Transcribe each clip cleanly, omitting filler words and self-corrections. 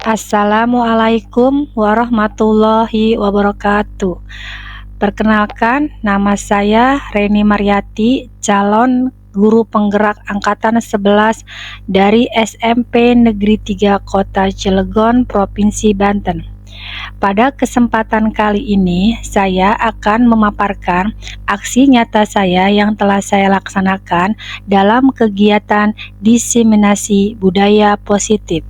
Assalamualaikum warahmatullahi wabarakatuh. Perkenalkan, nama saya Reni Mariati, calon guru penggerak angkatan 11 dari SMP Negeri 3 Kota Cilegon, Provinsi Banten. Pada kesempatan kali ini, saya akan memaparkan aksi nyata saya yang telah saya laksanakan dalam kegiatan diseminasi budaya positif.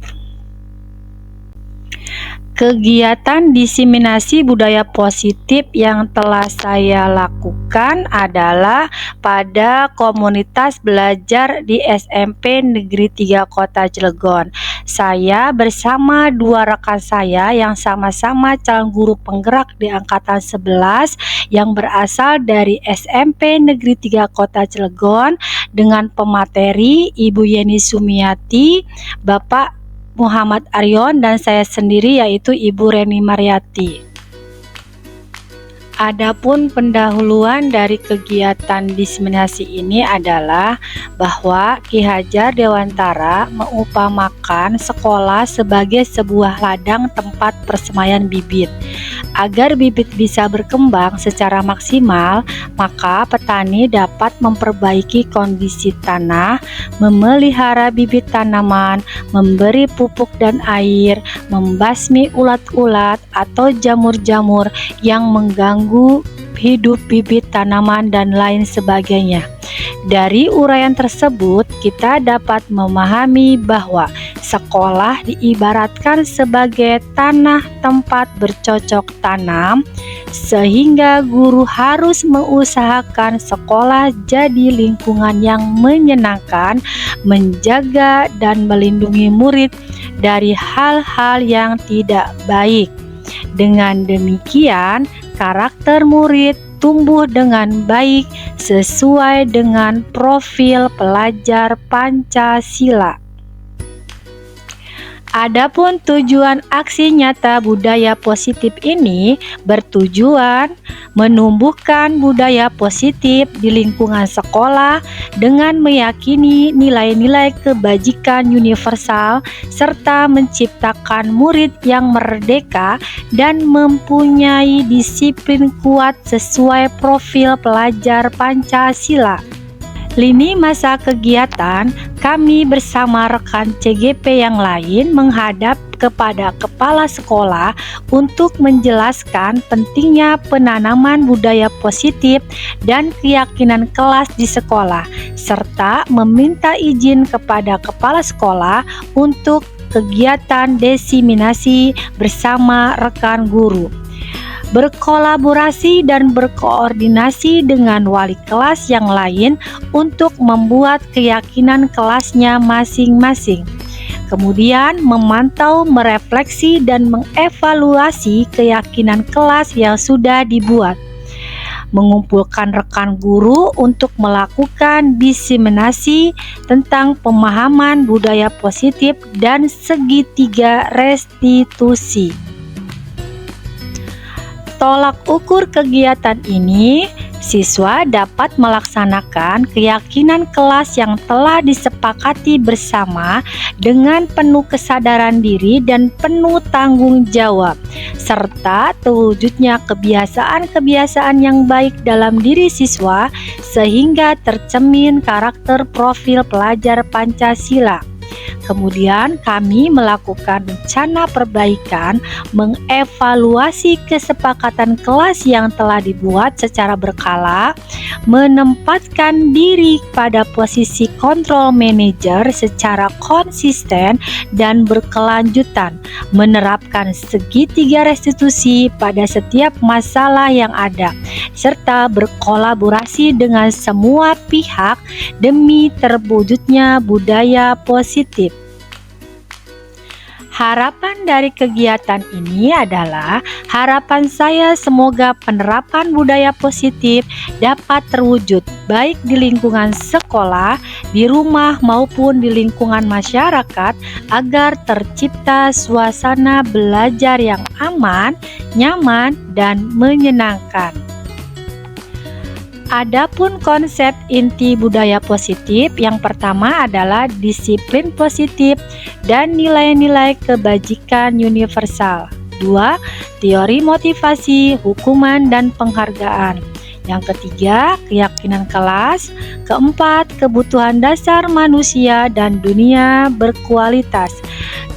Kegiatan diseminasi budaya positif yang telah saya lakukan adalah pada komunitas belajar di SMP Negeri 3 Kota Cilegon. Saya bersama dua rekan saya yang sama-sama calon guru penggerak di angkatan 11 yang berasal dari SMP Negeri 3 Kota Cilegon dengan pemateri Ibu Yeni Sumiati, Bapak Muhammad Aryon, dan saya sendiri yaitu Ibu Reni Mariati. Adapun pendahuluan dari kegiatan diseminasi ini adalah bahwa Ki Hajar Dewantara mengupamakan sekolah sebagai sebuah ladang tempat persemaian bibit. Agar bibit bisa berkembang secara maksimal, maka petani dapat memperbaiki kondisi tanah, memelihara bibit tanaman, memberi pupuk dan air, membasmi ulat-ulat atau jamur-jamur yang mengganggu hidup bibit tanaman dan lain sebagainya. Dari uraian tersebut, kita dapat memahami bahwa sekolah diibaratkan sebagai tanah tempat bercocok tanam, sehingga guru harus mengusahakan sekolah jadi lingkungan yang menyenangkan, menjaga dan melindungi murid dari hal-hal yang tidak baik. Dengan demikian, karakter murid tumbuh dengan baik sesuai dengan profil pelajar Pancasila. Adapun tujuan aksi nyata budaya positif ini bertujuan menumbuhkan budaya positif di lingkungan sekolah dengan meyakini nilai-nilai kebajikan universal serta menciptakan murid yang merdeka dan mempunyai disiplin kuat sesuai profil pelajar Pancasila. Lini masa kegiatan, kami bersama rekan CGP yang lain menghadap kepada kepala sekolah untuk menjelaskan pentingnya penanaman budaya positif dan keyakinan kelas di sekolah, serta meminta izin kepada kepala sekolah untuk kegiatan diseminasi bersama rekan guru. Berkolaborasi dan berkoordinasi dengan wali kelas yang lain untuk membuat keyakinan kelasnya masing-masing. Kemudian memantau, merefleksi, dan mengevaluasi keyakinan kelas yang sudah dibuat. Mengumpulkan rekan guru untuk melakukan diseminasi tentang pemahaman budaya positif dan segitiga restitusi. Tolak ukur kegiatan ini, siswa dapat melaksanakan keyakinan kelas yang telah disepakati bersama dengan penuh kesadaran diri dan penuh tanggung jawab, serta terwujudnya kebiasaan-kebiasaan yang baik dalam diri siswa sehingga tercermin karakter profil pelajar Pancasila. Kemudian kami melakukan rencana perbaikan, mengevaluasi kesepakatan kelas yang telah dibuat secara berkala, menempatkan diri pada posisi kontrol manajer secara konsisten dan berkelanjutan, menerapkan segitiga restitusi pada setiap masalah yang ada, serta berkolaborasi dengan semua pihak demi terwujudnya budaya positif. Harapan dari kegiatan ini adalah harapan saya semoga penerapan budaya positif dapat terwujud baik di lingkungan sekolah, di rumah maupun di lingkungan masyarakat agar tercipta suasana belajar yang aman, nyaman, dan menyenangkan. Adapun konsep inti budaya positif yang pertama adalah disiplin positif dan nilai-nilai kebajikan universal. 2. Teori motivasi, hukuman, dan penghargaan. Yang ketiga, keyakinan kelas. Keempat, kebutuhan dasar manusia dan dunia berkualitas.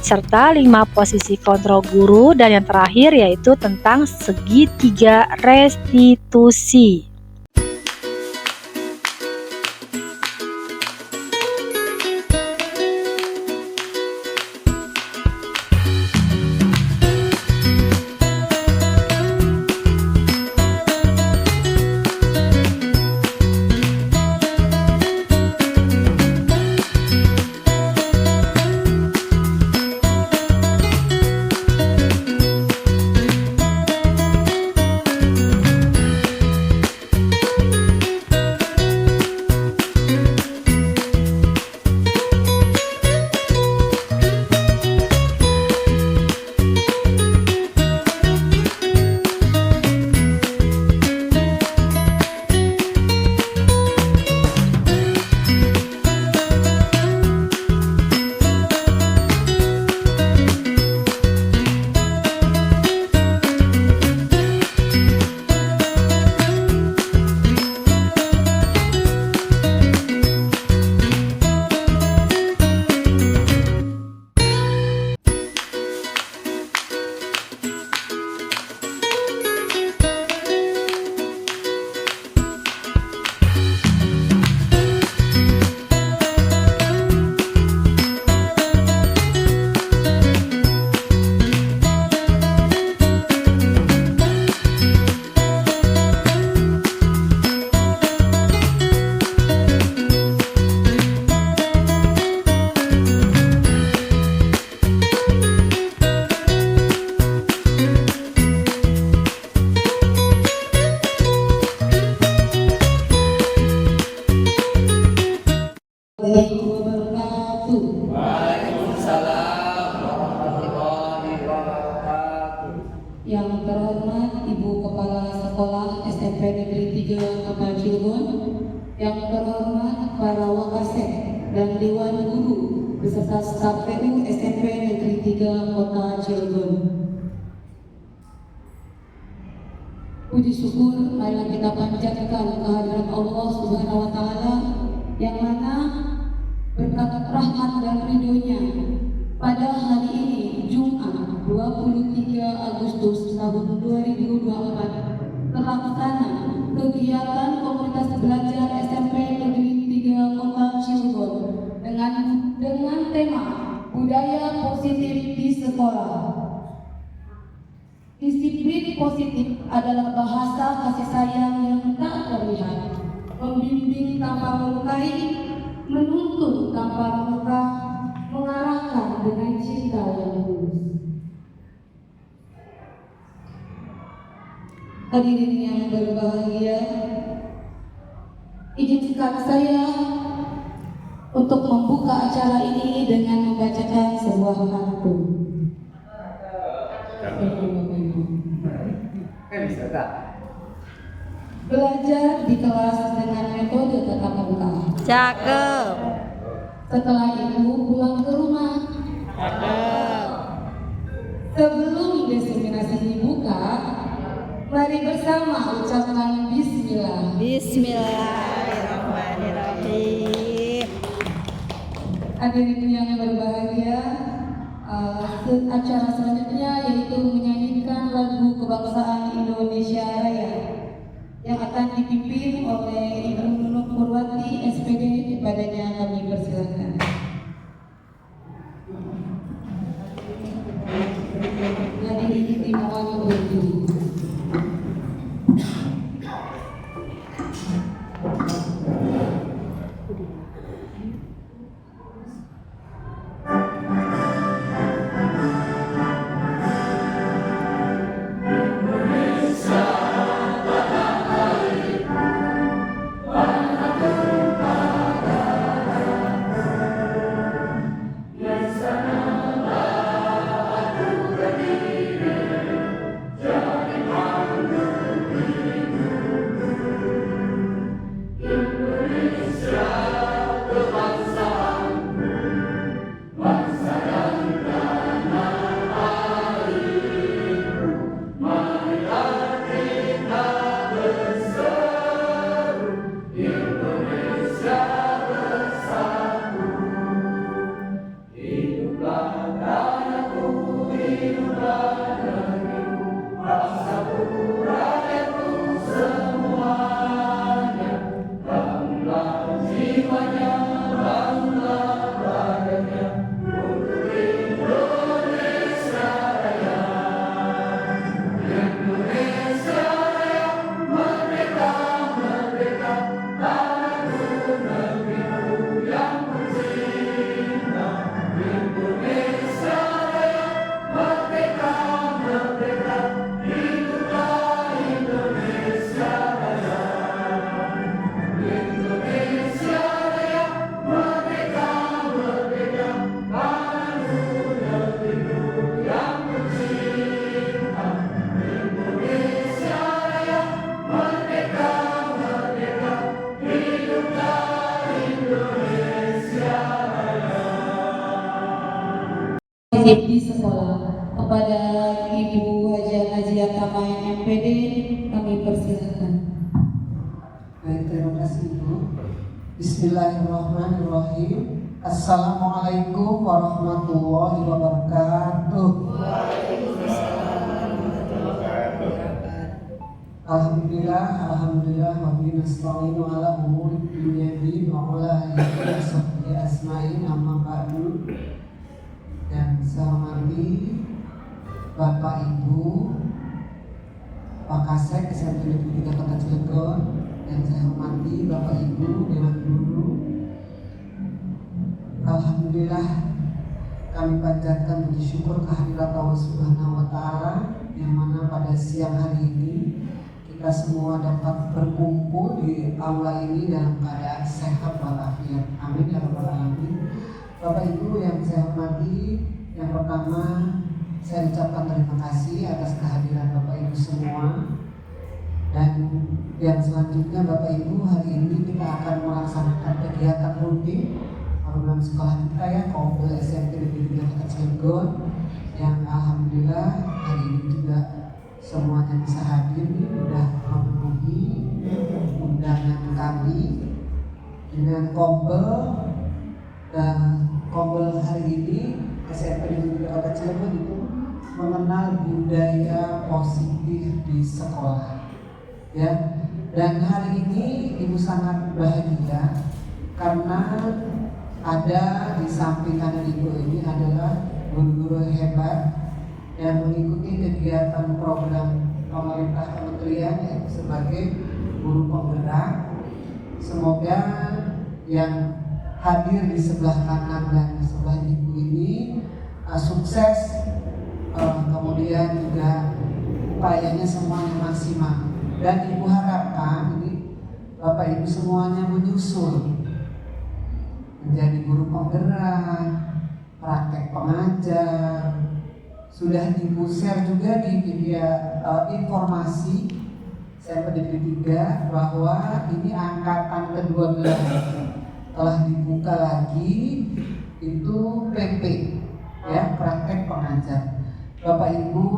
Serta 5 posisi kontrol guru, dan yang terakhir yaitu tentang segitiga restitusi. Yang terhormat Ibu Kepala Sekolah SMP Negeri 3 Kota Cilegon, yang terhormat para wakasek dan Dewan Guru beserta staf PU SMP Negeri 3 Kota Cilegon. Puji syukur marilah kita panjatkan kehadirat Allah Subhanahu wa Ta'ala, yang mana berkat rahmat dan ridhonya pada hari ini Jumat 23 Agustus tahun 2024 terlaksana kegiatan komunitas belajar SMP Negeri 3 Kota Cilegon dengan tema budaya positif di sekolah. Disiplin positif adalah bahasa kasih sayang yang tak terlihat, membimbing tanpa melukai, menuntun tanpa meluka, mengarahkan dengan cinta yang tulus. Hadirin yang berbahagia, izinkan saya untuk membuka acara ini dengan membacakan sebuah pantun. Belajar di kelas dengan metode tatap muka. Cakep. Setelah itu pulang ke rumah. Cakep. Sebelum diseminasi dibuka, mari bersama ucapkan Bismillah. Bismillahirrahmanirrahim. Hadirin yang berbahagia, acara selanjutnya yaitu menyanyikan lagu kebangsaan Indonesia Raya yang akan dipimpin oleh Ibu Nunuk Purwati SPD. Kepadanya kami persilakan. Hadirin dimohon berdiri. Yeah. positif di sekolah. Kepada Ibu Hajiah Tamai MPD kami persilahkan. Baik, terima kasih Ibu. Bismillahirrahmanirrahim. Assalamualaikum warahmatullahi wabarakatuh. Alhamdulillah wa bihi nasta'inu ala umuri dunya din wa ala alihi wa sahbihi asma'in amma ba'du. Yang saya hormati Bapak Ibu Pak Kasek SMP Negeri 3 Kota Cilegon, yang saya hormati Bapak Ibu Dewan Guru. Alhamdulillah kami panjatkan puji syukur kehadirat Allah Subhanahu wa Ta'ala, yang mana pada siang hari ini kita semua dapat berkumpul di aula ini dalam keadaan sehat walafiat. Amin ya rabbal alamin. Bapak Ibu yang saya hormati, yang pertama saya ucapkan terima kasih atas kehadiran Bapak Ibu semua. Dan yang selanjutnya Bapak Ibu, hari ini kita akan melaksanakan kegiatan rutin program sekolah kita ya, Kompol SMP Negeri 3 Kota Cilegon, yang alhamdulillah hari ini juga semuanya bisa hadir, sudah memenuhi undangan kami dengan Kompol. Dan Kompol hari ini SMP Negeri 3 Kota Cilegon itu mengenal budaya positif di sekolah ya. Dan hari ini Ibu sangat bahagia karena ada di samping kanan Ibu ini adalah guru-guru hebat yang mengikuti kegiatan program pemerintah kementerian ya, sebagai guru penggerak. Semoga yang hadir di sebelah kanan dan sebelah Ibu ini sukses, kemudian juga upayanya semuanya maksimal. Dan Ibu harapkan ini Bapak Ibu semuanya menyusul menjadi guru penggerak, praktek pengajar. Sudah Ibu share juga di media informasi SMP Negeri 3 bahwa ini angkatan ke-12 telah dibuka lagi itu PP ya, praktek pengajar. Bapak Ibu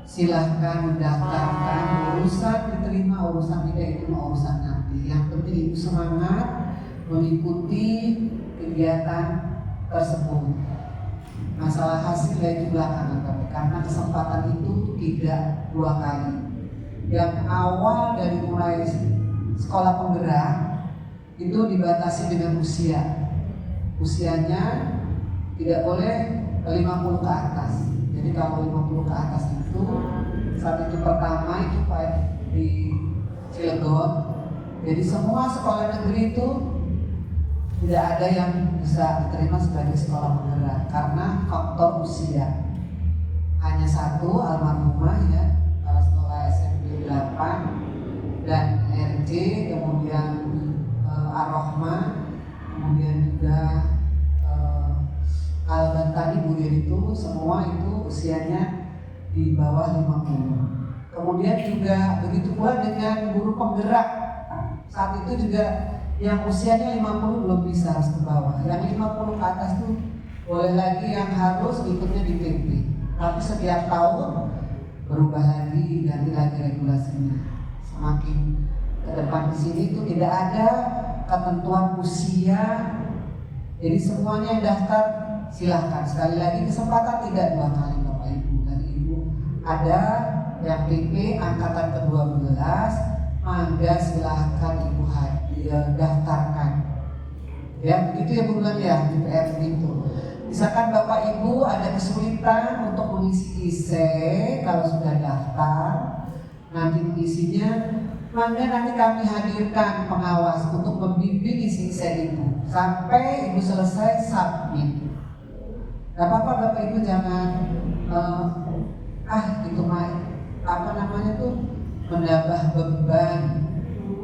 silahkan mendaftarkan, urusan diterima, urusan tidak itu urusan nanti. Yang penting Ibu semangat mengikuti kegiatan tersebut. Masalah hasil dari belakangan, tapi karena kesempatan itu tidak dua kali. Yang awal dari mulai sekolah penggerak itu dibatasi dengan usia. Usianya tidak boleh 50 ke atas. Jadi kalau 50 ke atas itu saat itu pertama itu di Cilegon. Jadi semua sekolah negeri itu tidak ada yang bisa diterima sebagai sekolah penggerak karena faktor usia. Hanya satu almarhumah ya, sekolah SMP 8 dan RJ, kemudian Ar-Rahman, kemudian juga Al-Bantani Bu itu semua itu usianya di bawah 50. Kemudian juga begitu pula dengan guru penggerak. Saat itu juga yang usianya 50 belum bisa, harus ke bawah. Yang 50 ke atas tuh boleh lagi yang harus ikutnya di PP. Tapi setiap tahun berubah lagi, ganti lagi regulasinya. Semakin ke depan di sini itu tidak ada ketentuan usia. Jadi semuanya yang daftar silahkan. Sekali lagi kesempatan tidak dua kali Bapak Ibu. Dan Ibu ada yang PP angkatan ke-12, mangga silahkan Ibu daftarkan. Ya begitu ya Bu Bulan ya, di PR itu. Misalkan Bapak Ibu ada kesulitan untuk mengisi ISE, kalau sudah daftar, nanti mengisinya, maka nanti kami hadirkan pengawas untuk membimbing isi ISE Ibu sampai Ibu selesai submit. Gak apa-apa Bapak Ibu jangan itu mah apa namanya tuh menambah beban.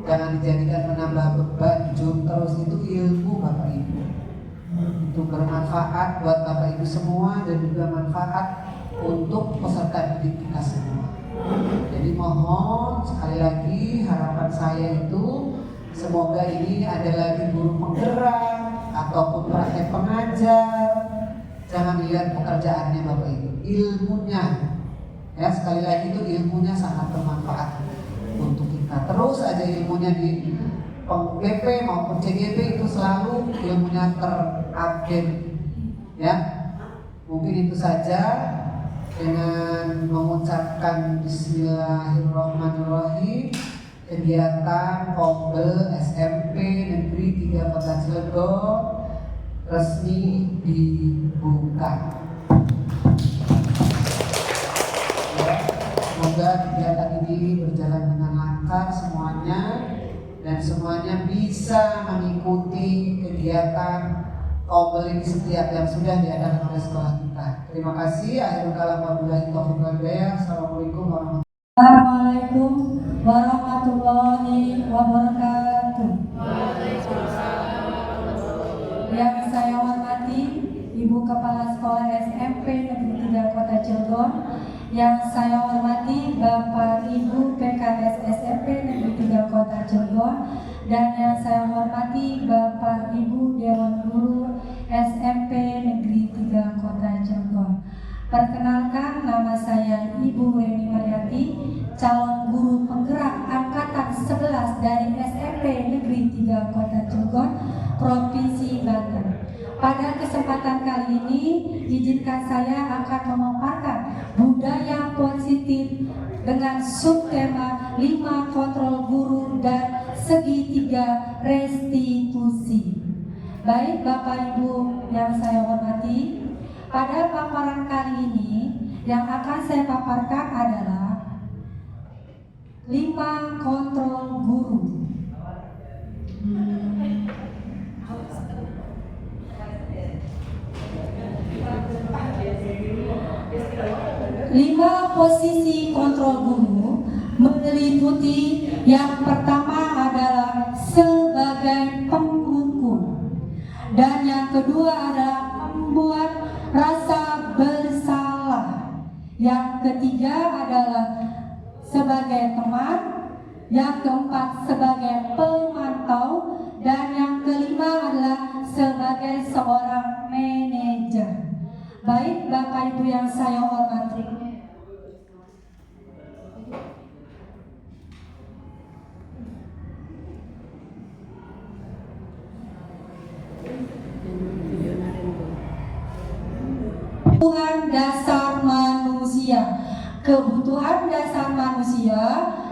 Jangan dijadikan menambah beban, jum terus. Itu ilmu Bapak Ibu. Itu bermanfaat buat Bapak Ibu semua dan juga manfaat untuk peserta didik kita semua. Jadi mohon sekali lagi harapan saya itu semoga ini ada lagi guru penggerak ataupun praktek pengajar. Jangan dilihat pekerjaannya Bapak Ibu, ilmunya. Ya, sekali lagi itu ilmunya sangat bermanfaat untuk kita. Terus aja ilmunya di PP maupun CGP itu selalu ilmunya terupdate. Ya, mungkin itu saja. Dengan mengucapkan Bismillahirrahmanirrahim, kegiatan Kombel SMP Negeri 3 Kota Cilegon resmi dibuka. Ya, semoga kegiatan ini berjalan dengan lancar semuanya dan semuanya bisa mengikuti kegiatan Kombel ini setiap yang sudah diadakan oleh sekolah kita. Terima kasih. Akhirul kalam wabillahi taufiq wal hidayah. Assalamualaikum warahmatullahi wabarakatuh. Yang saya hormati Ibu Kepala Sekolah SMP Negeri 3 Kota Cilegon, yang saya hormati Bapak Ibu PKS SMP Negeri 3 Kota Cilegon, dan yang saya hormati Bapak Ibu Dewan Guru SMP Negeri 3 Kota Cilegon. Perkenalkan, nama saya Ibu Weni Mariati, calon guru penggerak angkatan 11 dari SMP Negeri 3 Kota Cilegon, Provinsi Banten. Pada kesempatan kali ini, izinkan saya akan memaparkan budaya positif dengan subtema 5 kontrol guru dan segitiga restitusi. Baik Bapak Ibu yang saya hormati, pada paparan kali ini yang akan saya paparkan adalah 5 kontrol guru. 5 posisi kontrol guru meliputi yang pertama adalah sebagai penghukum, dan yang kedua adalah membuat rasa bersalah, yang ketiga adalah sebagai teman, yang keempat sebagai pemantau, dan yang kelima adalah sebagai seorang manajer. Baik Bapak Ibu yang saya hormati, kebutuhan dasar manusia. Kebutuhan dasar manusia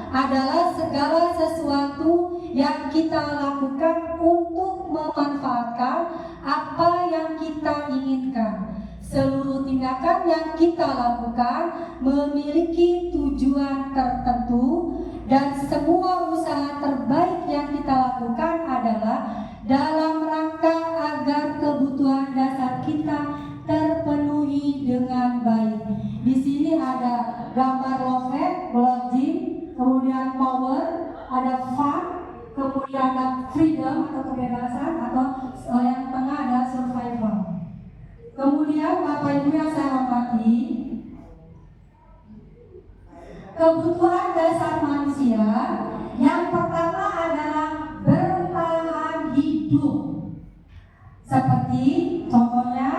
adalah segala sesuatu yang kita lakukan untuk memanfaatkan apa yang kita inginkan. Seluruh tindakan yang kita lakukan memiliki tujuan tertentu, dan semua usaha terbaik yang kita lakukan adalah dalam rangka agar kebutuhan dasar kita terpenuhi dengan baik. Di sini ada gambar lovet, blogging, kemudian power, ada fun, kemudian ada freedom atau kebebasan, atau yang tengah ada survival. Kemudian Bapak Ibu yang saya hormati, kebutuhan dasar manusia yang pertama adalah bertahan hidup. Seperti contohnya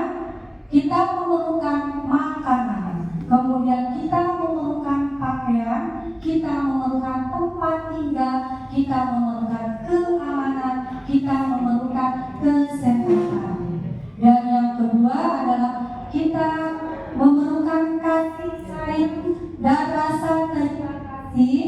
kita memerlukan makanan, kemudian kita memerlukan pakaian, kita memerlukan tempat tinggal, kita memerlukan keamanan, kita memerlukan kesehatan. Dan yang kedua adalah kita memerlukan kasih sayang dan rasa terima kasih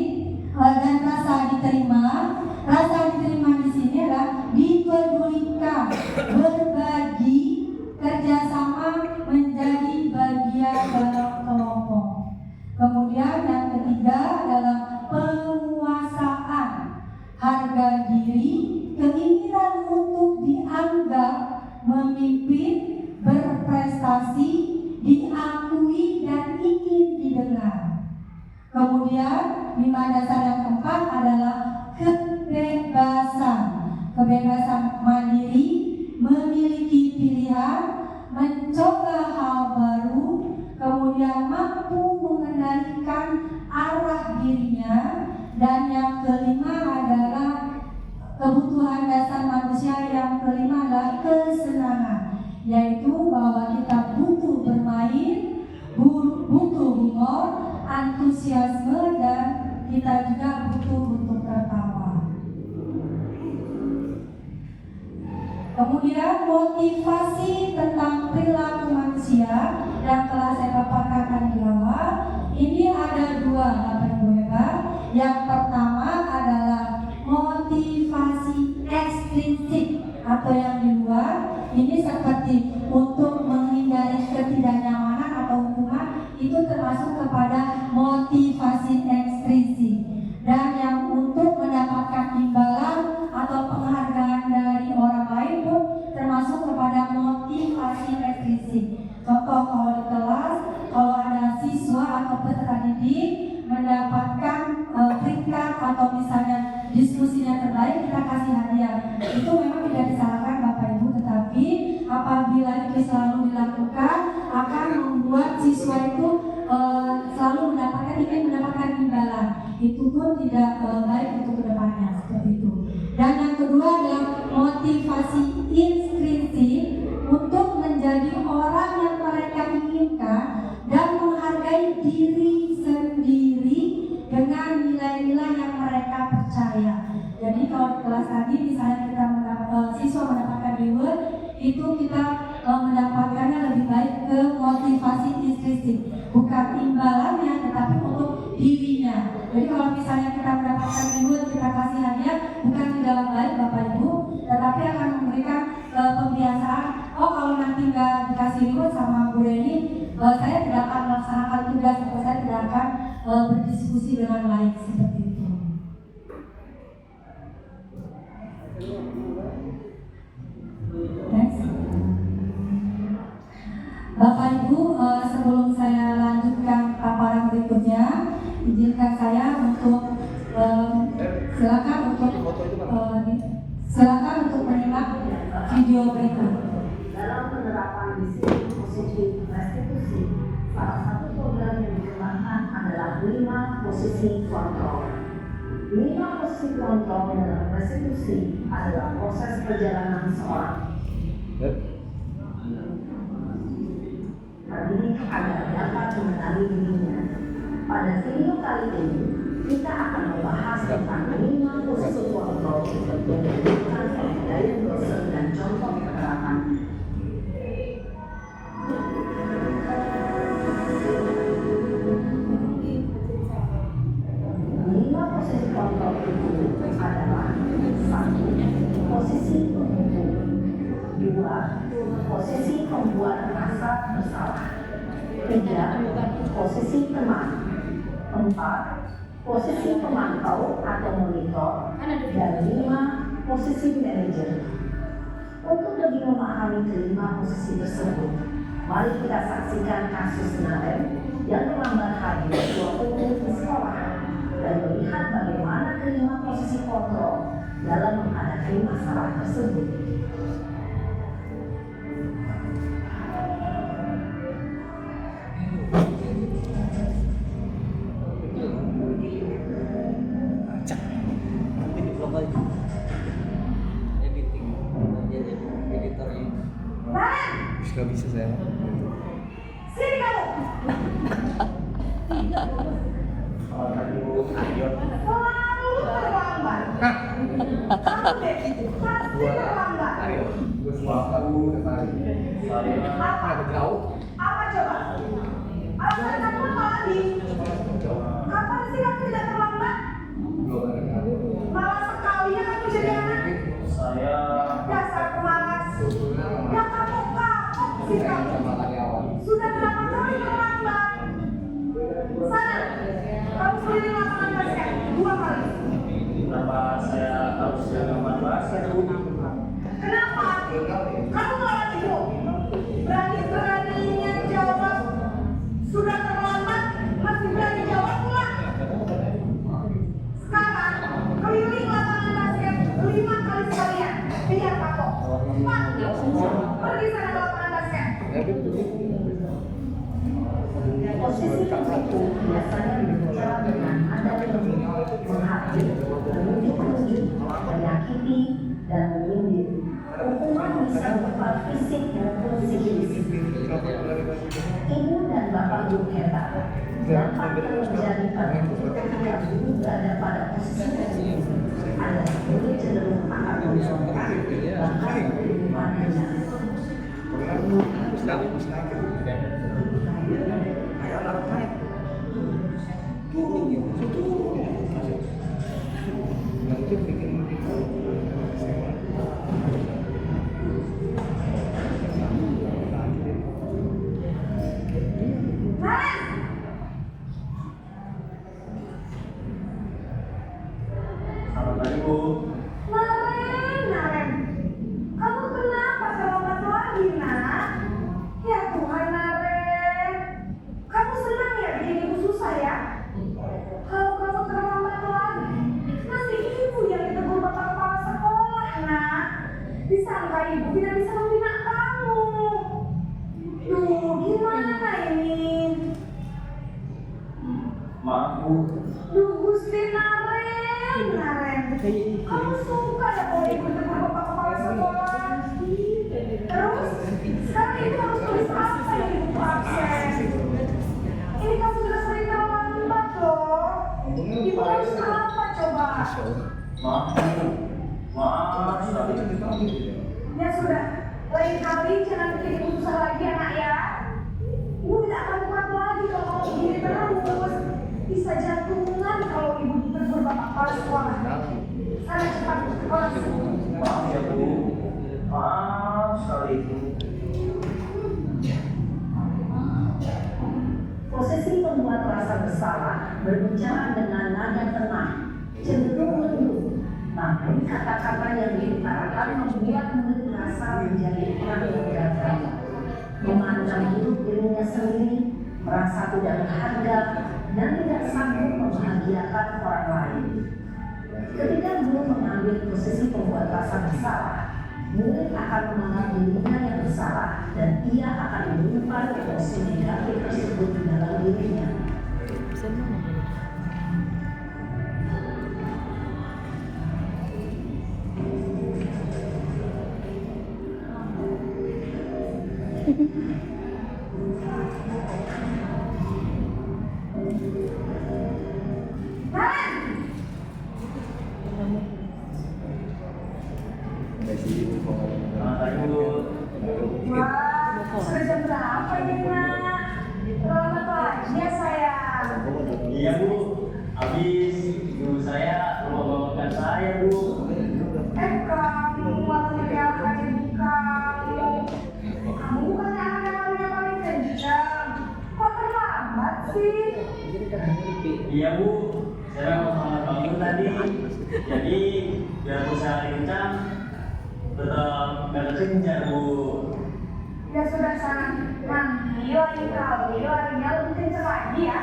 dan rasa diterima. Rasa diterima di sini adalah dipedulikan, berbagi, kerjasama, menjadi bagian dalam kelompok. Kemudian yang ketiga adalah penguasaan, harga diri, keinginan untuk dianggap, memimpin, berprestasi, diakui, dan ingin didengar. Kemudian 5 dasar yang keempat adalah kebebasan. Kebebasan mandiri, memiliki pilihan, mencoba hal baru, kemudian mampu mengendalikan arah dirinya. Dan yang kelima adalah kebutuhan dasar manusia yang kelima adalah kesenangan, yaitu bahwa kita antusiasme dan kita juga butuh untuk tertawa. Kemudian motivasi tentang perilaku manusia yang telah saya paparkan di awal. Ini ada dua, Bapak Ibu hebat. Yang pertama adalah motivasi ekstrinsik atau yang di luar. Ini seperti untuk menghindari ketidaknyamanan atau hukuman, itu termasuk kepada motivasi ekstrinsik. Dan yang untuk mendapatkan imbalan atau penghargaan dari orang lain pun termasuk kepada motivasi ekstrinsik. Contoh kalau di kelas, kalau ada siswa atau peserta didik mendapatkan peringkat atau misalnya diskusinya terbaik, kita kasih hadiah. Itu memang tidak disalahkan Bapak Ibu, tetapi apabila itu selalu dilakukan akan membuat siswa itu selalu ingin mendapatkan imbalan. Itu pun tidak baik untuk kedepannya, seperti itu. Dan yang kedua adalah motivasi intrinsik untuk menjadi orang yang mereka inginkan dan menghargai diri sendiri dengan nilai-nilai yang mereka percaya. Jadi kalau di kelas tadi misalnya kita siswa mendapatkan reward, itu kita mendapatkannya lebih baik ke motivasi intrinsik, bukan imbalannya tetapi untuk dirinya. Jadi kalau misalnya kita mendapatkan reward, kita kasih hadiah, bukan tidak baik Bapak Ibu, tetapi akan memberikan pembiasaan. Oh, kalau nanti nggak dikasih reward sama Bu Reni, saya tidak akan melaksanakan tugas atau saya tidak akan berdiskusi dengan baik, seperti itu. Next. Bapak Ibu, sebelum saya lanjutkan paparan berikutnya, izinkan saya untuk silakan untuk menyimak video berikut. Dalam penerapan disiplin positif restitusi, salah satu program yang dikembangkan adalah 5 posisi kontrol. 5 posisi kontrol dalam restitusi adalah proses perjalanan seorang terdidik agar dapat mengenali dirinya. Pada video kali ini, kita akan membahas tentang 5 posisi kontrol yang diberikan oleh Diane Wilson dan contoh penerapannya. 5 posisi kontrol itu adalah 1. Posisi pembunuh. 2. Posisi pembuat rasa bersalah. 3. Posisi teman. 4. Posisi pemantau atau monitor. Dan 5. Posisi manajer. Untuk lebih memahami kelima posisi tersebut, mari kita saksikan kasus Naem yang terlambat hadir 20 menit di sekolah dan melihat bagaimana kelima posisi kontrol dalam menghadapi masalah tersebut. Gak bisa saya. Sini kamu. Selalu terlambat. Kamu deh, pasti terlambat. Gue semua aku depan. Apa? Jauh. Apa coba? Apa kamu lagi? Kapan sih kamu tidak terlambat? Belum ada. Malas sekali ya kamu jadi anak. Saya. Dasar pemalas. Ya kamu kapok sih kamu. Sama karyawan. Sudah berapa kali terlambat? Sana, kamu keliling lapangan basket 2 kali. Kenapa saya harus jaga basket? Kenapa? Kamu melawan ibu. Berani-beraninya jawab. Sudah terlambat, masih berani jawab pula. Sekarang, keliling lapangan basket 5 kali sekalian. Biar kapok. Pak, pergi sana ke lapangan basket. Posisi itu biasanya dibicara dengan ada menghakimi, menunjuk, menyakiti, dan menyindir. Hukuman bisa berupa fisik maupun psikis. Ibu dan bapak Guru hebat dapat terjadi ketika guru berada pada posisi tersebut. Ada guru cenderung akan mencontohkan bahkan kehidupannya. Selamat pagi, Bu. Naren, kamu kenapa terlambat lagi, nak? Ya Tuhan, Naren, kamu senang ya bikin ibu susah ya? Kalau kamu terlambat lagi, nanti ibu yang ditegur bapak kepala sekolah, nak. Disangka ibu tidak bisa membina kamu. Duh, gimana ini? Maaf, Bu. Duh, Gusti Naren, kamu suka ya kalau ibu tegur bapak kepala sekolah? Terus, sekarang ibu harus tulis apa yang ibu absen? Ini kamu sudah sering terlambat loh. Ibu harus apa coba? Maaf, Bu. Maaf sekali. Ya sudah, lain kali jangan bikin ibu susah lagi anak ya. Ibu tidak akan kuat lagi kalau kamu begini terus. Bisa jantungan kalau ibu ditegur bapak kepala sekolah. Sana cepat ke kelas. Maaf ya, Bu. Maaf sekali, Bu. Posisi pembuat rasa bersalah berbicara dengan nada tenang, cenderung lembut. Namun kata-kata yang diutarakan membuat murid merasa menjadi orang yang gagal, memandang hidup dirinya sendiri, merasa tidak berharga, dan tidak sanggup membahagiakan orang lain. Ketika guru mengambil posisi pembuat rasa bersalah, murid akan menganggap dirinya yang bersalah dan ia akan menyimpan emosi negatif tersebut di dalam dirinya. Selamat pagi, Bu. Wah, sudah jam berapa ini, nak? Selamat pagi ya sayang. Iya, Bu. Habis ibu saya lupa bawakan saya, Bu. Kamu malah teriakan ibu kamu. Kamu bukannya anak yang paling kencang. Kok terlambat sih? Iya, Bu. Saya mau selamat bangun tadi. Jadi, biar usaha kencang, tetap gak kekejar, Bu. Ya sudah sana, nanti larinya lebih kencang lagi ya.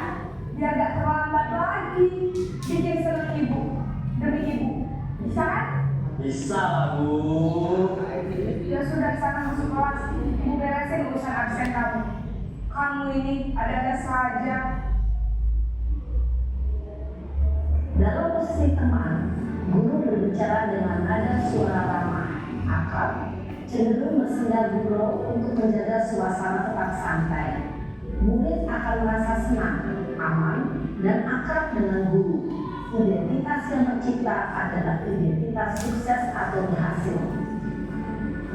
Biar gak terlambat lagi. Bikin seneng ibu, demi ibu. Bisa kan? Bisa lah, Bu. Ya sudah sana masuk kelas. Ibu beresin urusan absen kamu. Kamu ini ada-ada saja. Dalam posisi teman, guru berbicara dengan nada suara ramah, akrab, cenderung bersenda gurau untuk menjaga suasana tetap santai. Murid akan merasa senang, aman, dan akrab dengan guru. Identitas yang tercipta adalah identitas sukses atau berhasil.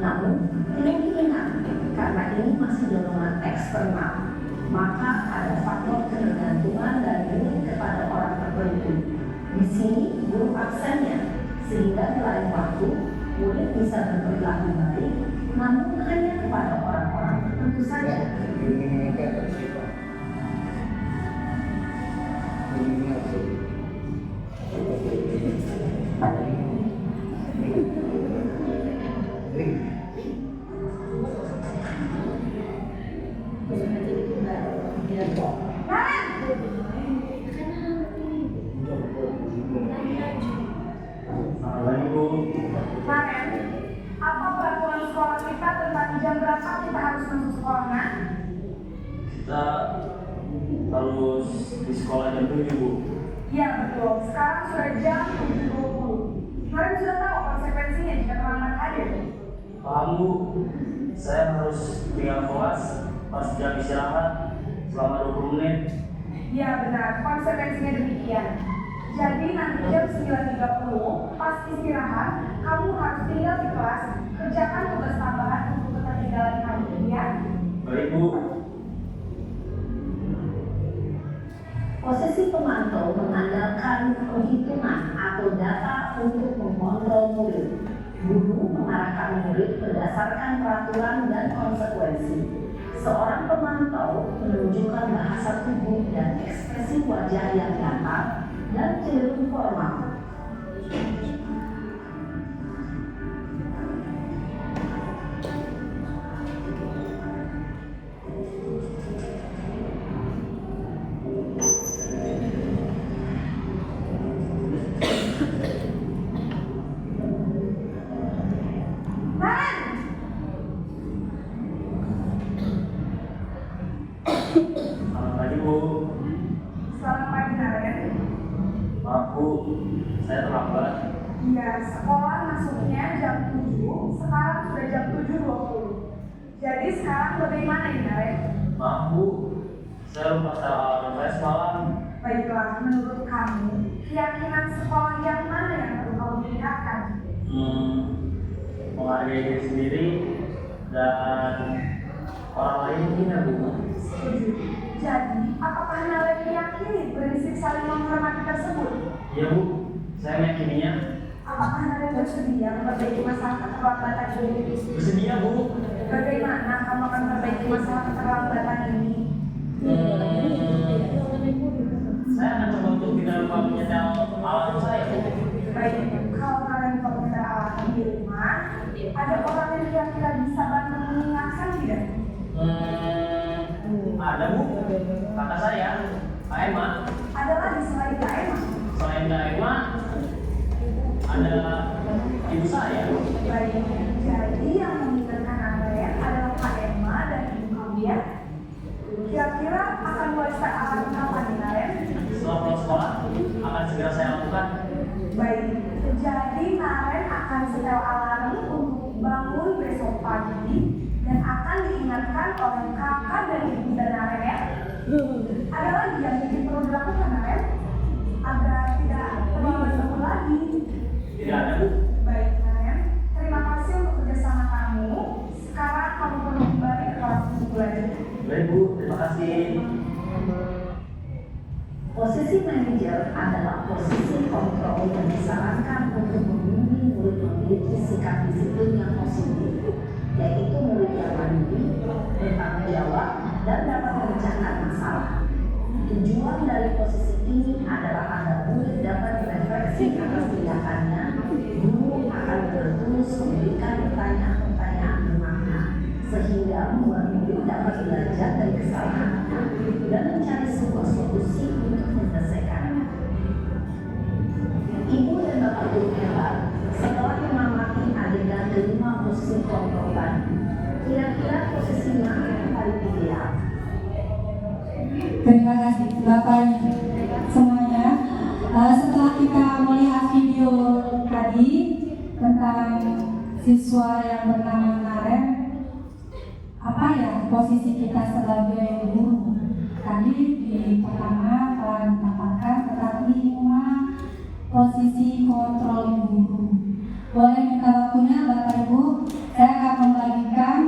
Namun, perlu diingat, karena ini masih dorongan eksternal, maka ada faktor ketergantungan dari murid kepada orang tertentu. Di sini guru absennya, sehingga di lain waktu murid bisa berperilaku baik, namun hanya kepada orang-orang tertentu saja. Selamat pagi, Bu. Kemarin, apa peraturan sekolah kita tentang jam berapa kita harus masuk sekolah, nak? Kita harus di sekolah jam 7, Bu. Iya betul, sekarang sudah jam 7.20. Kalian sudah tahu konsekuensinya jika terlambat hadir. Paham, Bu. Saya harus tinggal kelas pas jam istirahat. selama 20 menit. Iya benar, konsekuensinya demikian. Jadi nanti jam 9.30 pas istirahat, kamu harus tinggal di kelas, kerjakan tugas tambahan untuk ketertinggalan kamu, ya. Baik, Bu. Posisi pemantau mengandalkan perhitungan atau data untuk mengontrol murid. Guru mengarahkan murid berdasarkan peraturan dan konsekuensi. Seorang pemantau menunjukkan bahasa tubuh dan ekspresi wajah yang datar dan cenderung formal. Selamat pagi, Bu. Selamat pagi, Naren. Maaf, Bu. Saya terlambat. Iya, sekolah masuknya jam 7, sekarang sudah jam 7.20. Jadi sekarang bagaimana ini, Naren? Maaf, Bu. Saya lupa secara alarm saya semalam. Baiklah, menurut kamu, keyakinan sekolah yang mana yang perlu kamu tingkatkan? Menghargai diri sendiri dan orang lain hina, Bu. Setuju. Jadi, apakah Naren meyakini prinsip saling menghormati tersebut? Iya, Bu. Saya meyakininya. Apakah Naren bersedia memperbaiki masalah keterlambatan ini? Bersedia, Bu. Bagaimana kamu akan memperbaiki masalah keterlambatan ini? Saya akan coba untuk tidak lupa menyetel alarm saya, Bu. Baik, kalau Naren komputer alat di rumah, ada orang yang kira-kira bisa bantu mengingatkan tidak? Ada, Bu. Kakak saya, Kak Emma. Ada lagi selain Kak Emma? Selain Kak Emma, ada ibu saya. Baik, jadi yang mengingatkan Naren adalah Kak Emma dan ibu kamu ya? Kira-kira akan mulai start alarm kapan nih, Naren? Setelah pulang sekolah, akan segera saya lakukan. Baik, jadi Naren akan setel alarm untuk bangun besok pagi dan akan diingatkan oleh kakak dan ibu dan Naren ya. Ada lagi yang mungkin perlu dilakukan, Naren? Agar tidak terlambat bangun lagi. Tidak ada, Bu. Baik, Naren. Terima kasih untuk kerjasama kamu. Sekarang kamu perlu kembali ke kelas untuk belajar. Baik, Bu. Terima kasih. Posisi manajer adalah posisi kontrol yang disarankan untuk membimbing murid memiliki sikap disiplin yang positif, yaitu murid yang mandiri, bertanggung jawab, dan dapat memecahkan masalah. Tujuan dari posisi ini adalah agar murid dapat berefleksi atas tindakannya. Guru akan terus memberikan pertanyaan-pertanyaan bermakna, sehingga membuat murid dapat belajar dari kesalahannya dan mencari sebuah solusi untuk menyelesaikannya. Ibu dan Bapak Guru hebat, setelah mengamati adegan kelima posisi kontrol tadi, kira-kira posisi mana yang paling ideal? Terima kasih Bapak semuanya. Setelah kita melihat video tadi tentang siswa yang bernama Naren, apa ya posisi kita sebagai guru? Tadi di pertama telah dikatakan, tetapi cuma posisi kontrol guru. Boleh minta waktunya Bapak Ibu? Saya akan membagikan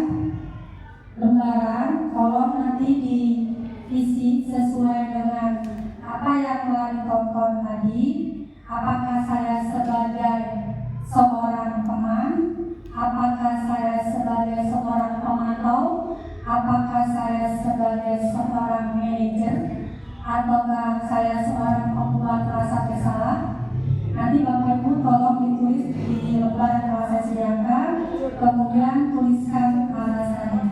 lembaran, tolong nanti diisi sesuai dengan apa yang telah ditonton tadi. Apakah saya sebagai seorang teman? Apakah saya sebagai seorang pemantau? Apakah saya sebagai seorang manajer? Ataukah saya seorang pembuat rasa bersalah? Nanti Bapak Ibu tolong ditulis di lembar yang telah saya sediakan, kemudian tuliskan alasannya.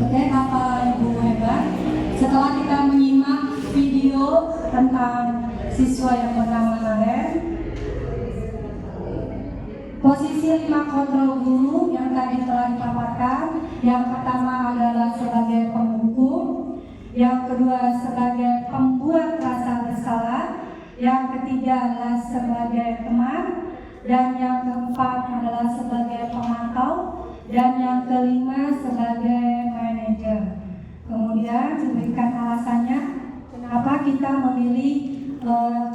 Oke, Bapak Ibu hebat. Setelah kita menyimak video tentang siswa yang bernama Naren, posisi 5 kontrol guru yang tadi telah dipaparkan, yang pertama adalah sebagai penghukum, yang kedua sebagai pembuat rasa bersalah, yang ketiga adalah sebagai teman, dan yang keempat adalah sebagai pemantau, dan yang kelima sebagai manajer. Kemudian diberikan alasannya kenapa kita memilih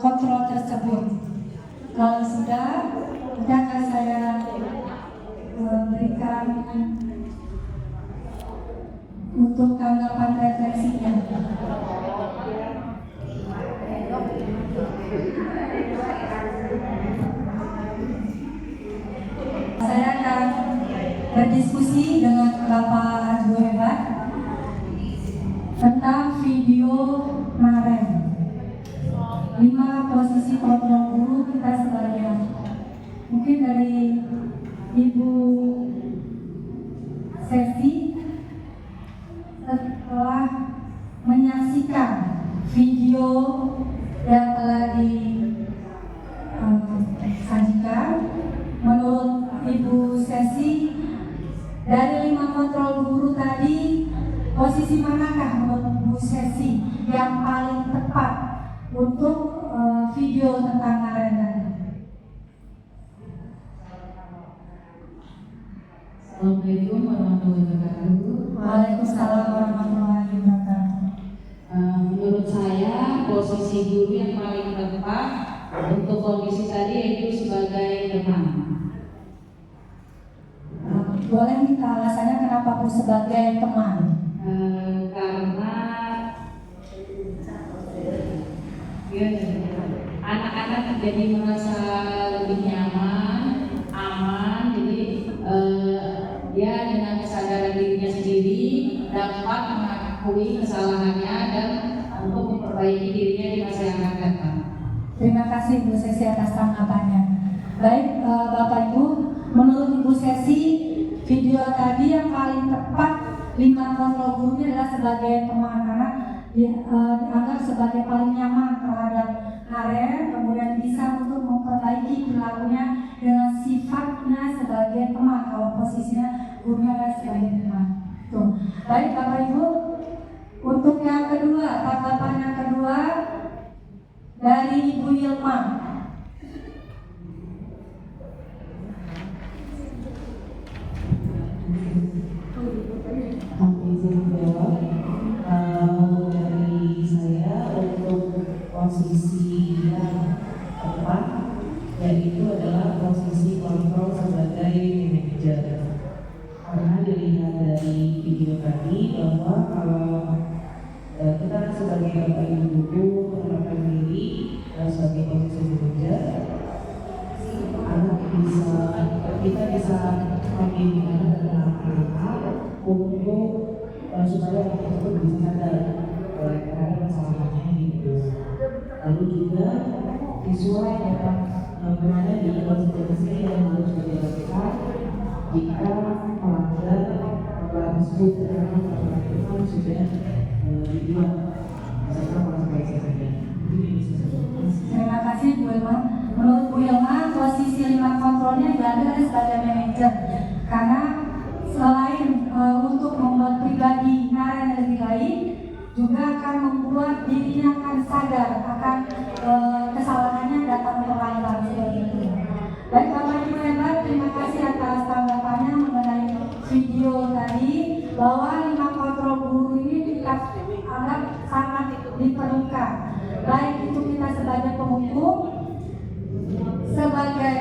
kontrol tersebut. Kalau sudah, akan saya berikan untuk tanggapan refleksinya. Saya akan berdiskusi dengan Bapak Ibu hebat tentang video Naren. 5 posisi kontrol guru kita sebagai, mungkin dari Ibu Sesi setelah menyaksikan video yang telah disajikan, menurut Ibu Sesi, dari 5 kontrol guru tadi, posisi manakah menurut Bu Sesi yang paling tepat untuk video tentang Naren tadi? Assalamualaikum warahmatullahi wabarakatuh. Waalaikumsalam warahmatullahi wabarakatuh. Menurut saya posisi guru yang paling tepat untuk kondisi tadi yaitu sebagai teman. Boleh minta alasannya kenapa Bu sebagai teman? Karena anak-anak jadi merasa lebih nyaman, aman, jadi dia dengan kesadaran dirinya sendiri dapat mengakui kesalahannya dan untuk memperbaiki dirinya di masa yang akan datang. Terima kasih Bu Sesi atas tanggapannya. Baik, Bapak Ibu, menurut Ibu Sesi, video tadi yang paling tepat 5 kontrol gurunya adalah sebagai teman, karena dianggap sebagai paling nyaman terhadap Naren, kemudian bisa untuk memperbaiki perilakunya dengan sifatnya sebagai teman, kalau posisinya gurunya adalah sebagai teman. Tuh. Baik Bapak Ibu, untuk yang kedua, tanggapan yang kedua dari Ibu Yilma. Dari saya untuk posisi yang tepat yaitu adalah posisi kontrol sebagai manajer, karena dilihat dari video tadi bahwa kalau kita sebagai bapak ibu guru menerapkan diri sebagai posisi manajer, anak kita bisa membimbing anak-anak untuk supaya anak tersebut bisa sadar terhadap kesalahannya gitu. Lalu juga siswa dapat berada di konsekuensi yang harus dilakukan jika melanggar peraturan tersebut, karena peraturan sudah dibuat beserta konsekuensi saja. Terima kasih Bu Ilma. Menurut Bu Ilma, posisi 5 kontrolnya diambil sebagai manajer, karena selain untuk membuat pribadi Naren lebih baik, juga akan membuat dirinya akan sadar akan kesalahannya datang terlambat seperti itu. Baik Bapak Ibu hebat, terima kasih atas tanggapannya mengenai video tadi, bahwa 5 kontrol guru ini kita anggap sangat diperlukan, baik itu kita sebagai penghukum, sebagai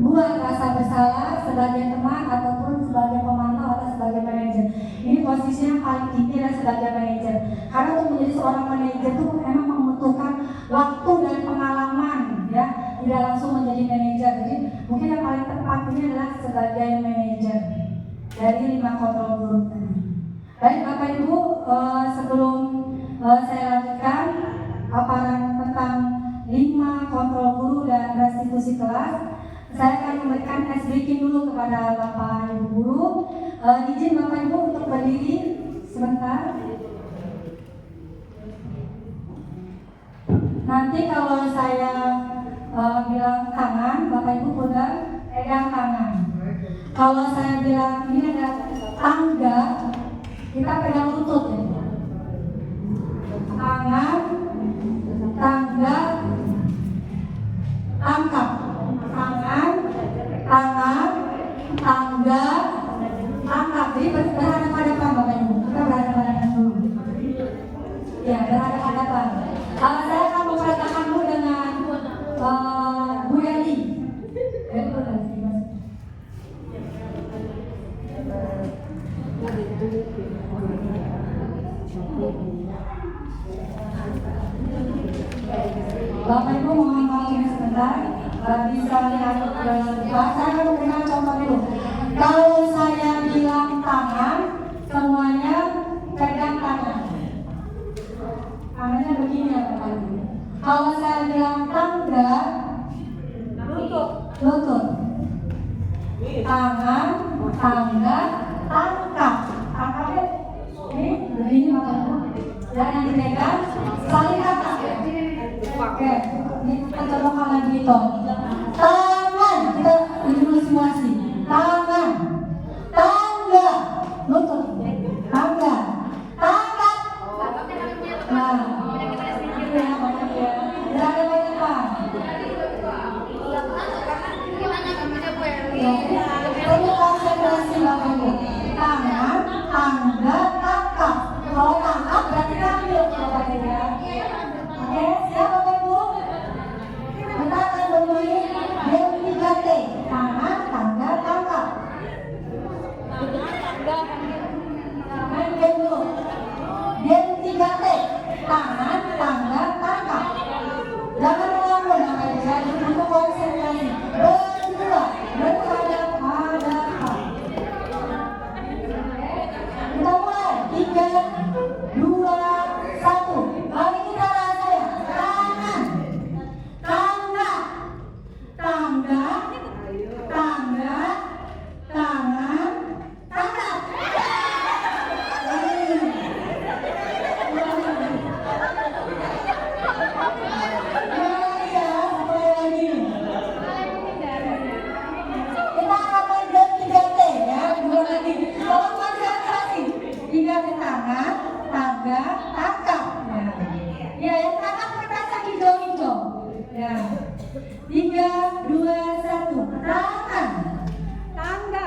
buat rasa bersalah, sebagai teman, ataupun sebagai pemantau atau sebagai manajer. Ini posisinya paling tinggi adalah sebagai manajer, karena untuk menjadi seorang manajer itu memang membutuhkan waktu dan pengalaman, ya, tidak langsung menjadi manajer. Jadi mungkin yang paling tepat ini adalah sebagai manajer dari 5 kontrol guru tadi. Baik Bapak Ibu, sebelum saya lanjutkan paparan tentang 5 kontrol guru dan restitusi kelas, saya akan memberikan ice breaking dulu kepada Bapak Ibu guru. Izin Bapak Ibu untuk berdiri pegang tangan. Kalau saya bilang ini ada tangga, kita pegang lutut ya. Tangan, tangga, angkat. Tangan, tangga, angkat. Jadi berhadapan-hadapan Bapak Ibu. Kita berhadapan-hadapan dulu. Ya, berhadapan-hadapan. Saya akan memperhatikan dulu dengan Bu Yani. Bapak Ibu mohon maafin sebentar, bisa lihat saya akan memberikan contoh dulu. Kalau saya bilang tangan, semuanya pegang tangan. Tangannya begini ya Bapak Ibu. Kalau saya bilang tangga, lutut. Tangan, tangga, tangkap. Tangkapnya ini begini Bapak Ibu. Dan yang dipegang saling angkat. Oke, ini kita contohkan lagi itu. Tangan, kita dulu simulasi. Tangan, tangga, lutut, tangga, tangkap. Nah, itu ya Bapak ya. Berada di depan. Perlu konsentrasi Bapak Ibu. Tangan, tangga, tangkap. Kalau tangkap berarti ambil Bapak Ibu ya. Oke, siap Bapak Ibu? Kita akan bermain game 3T. Tangan, tangga, tangkap. Main game dulu. Game 3T. Tangan, tangga, tangkap. Jangan melamun Bapak Ibu ya. Untuk konsentrasi. Berdua, berhadapan. Kita mulai. 3, 2, 1. Kali kita rasa ya. Tangan, tangga, tangga, tangga, tangan, tangga. Kita akan main game 3T ya. Dua lagi. Tolong konsentrasi. 3 di tangan, tangga, tangkap. Ya, yang tangkap kita hijau-hijau. Ya. 3, 2, 1. Tangan, tangga,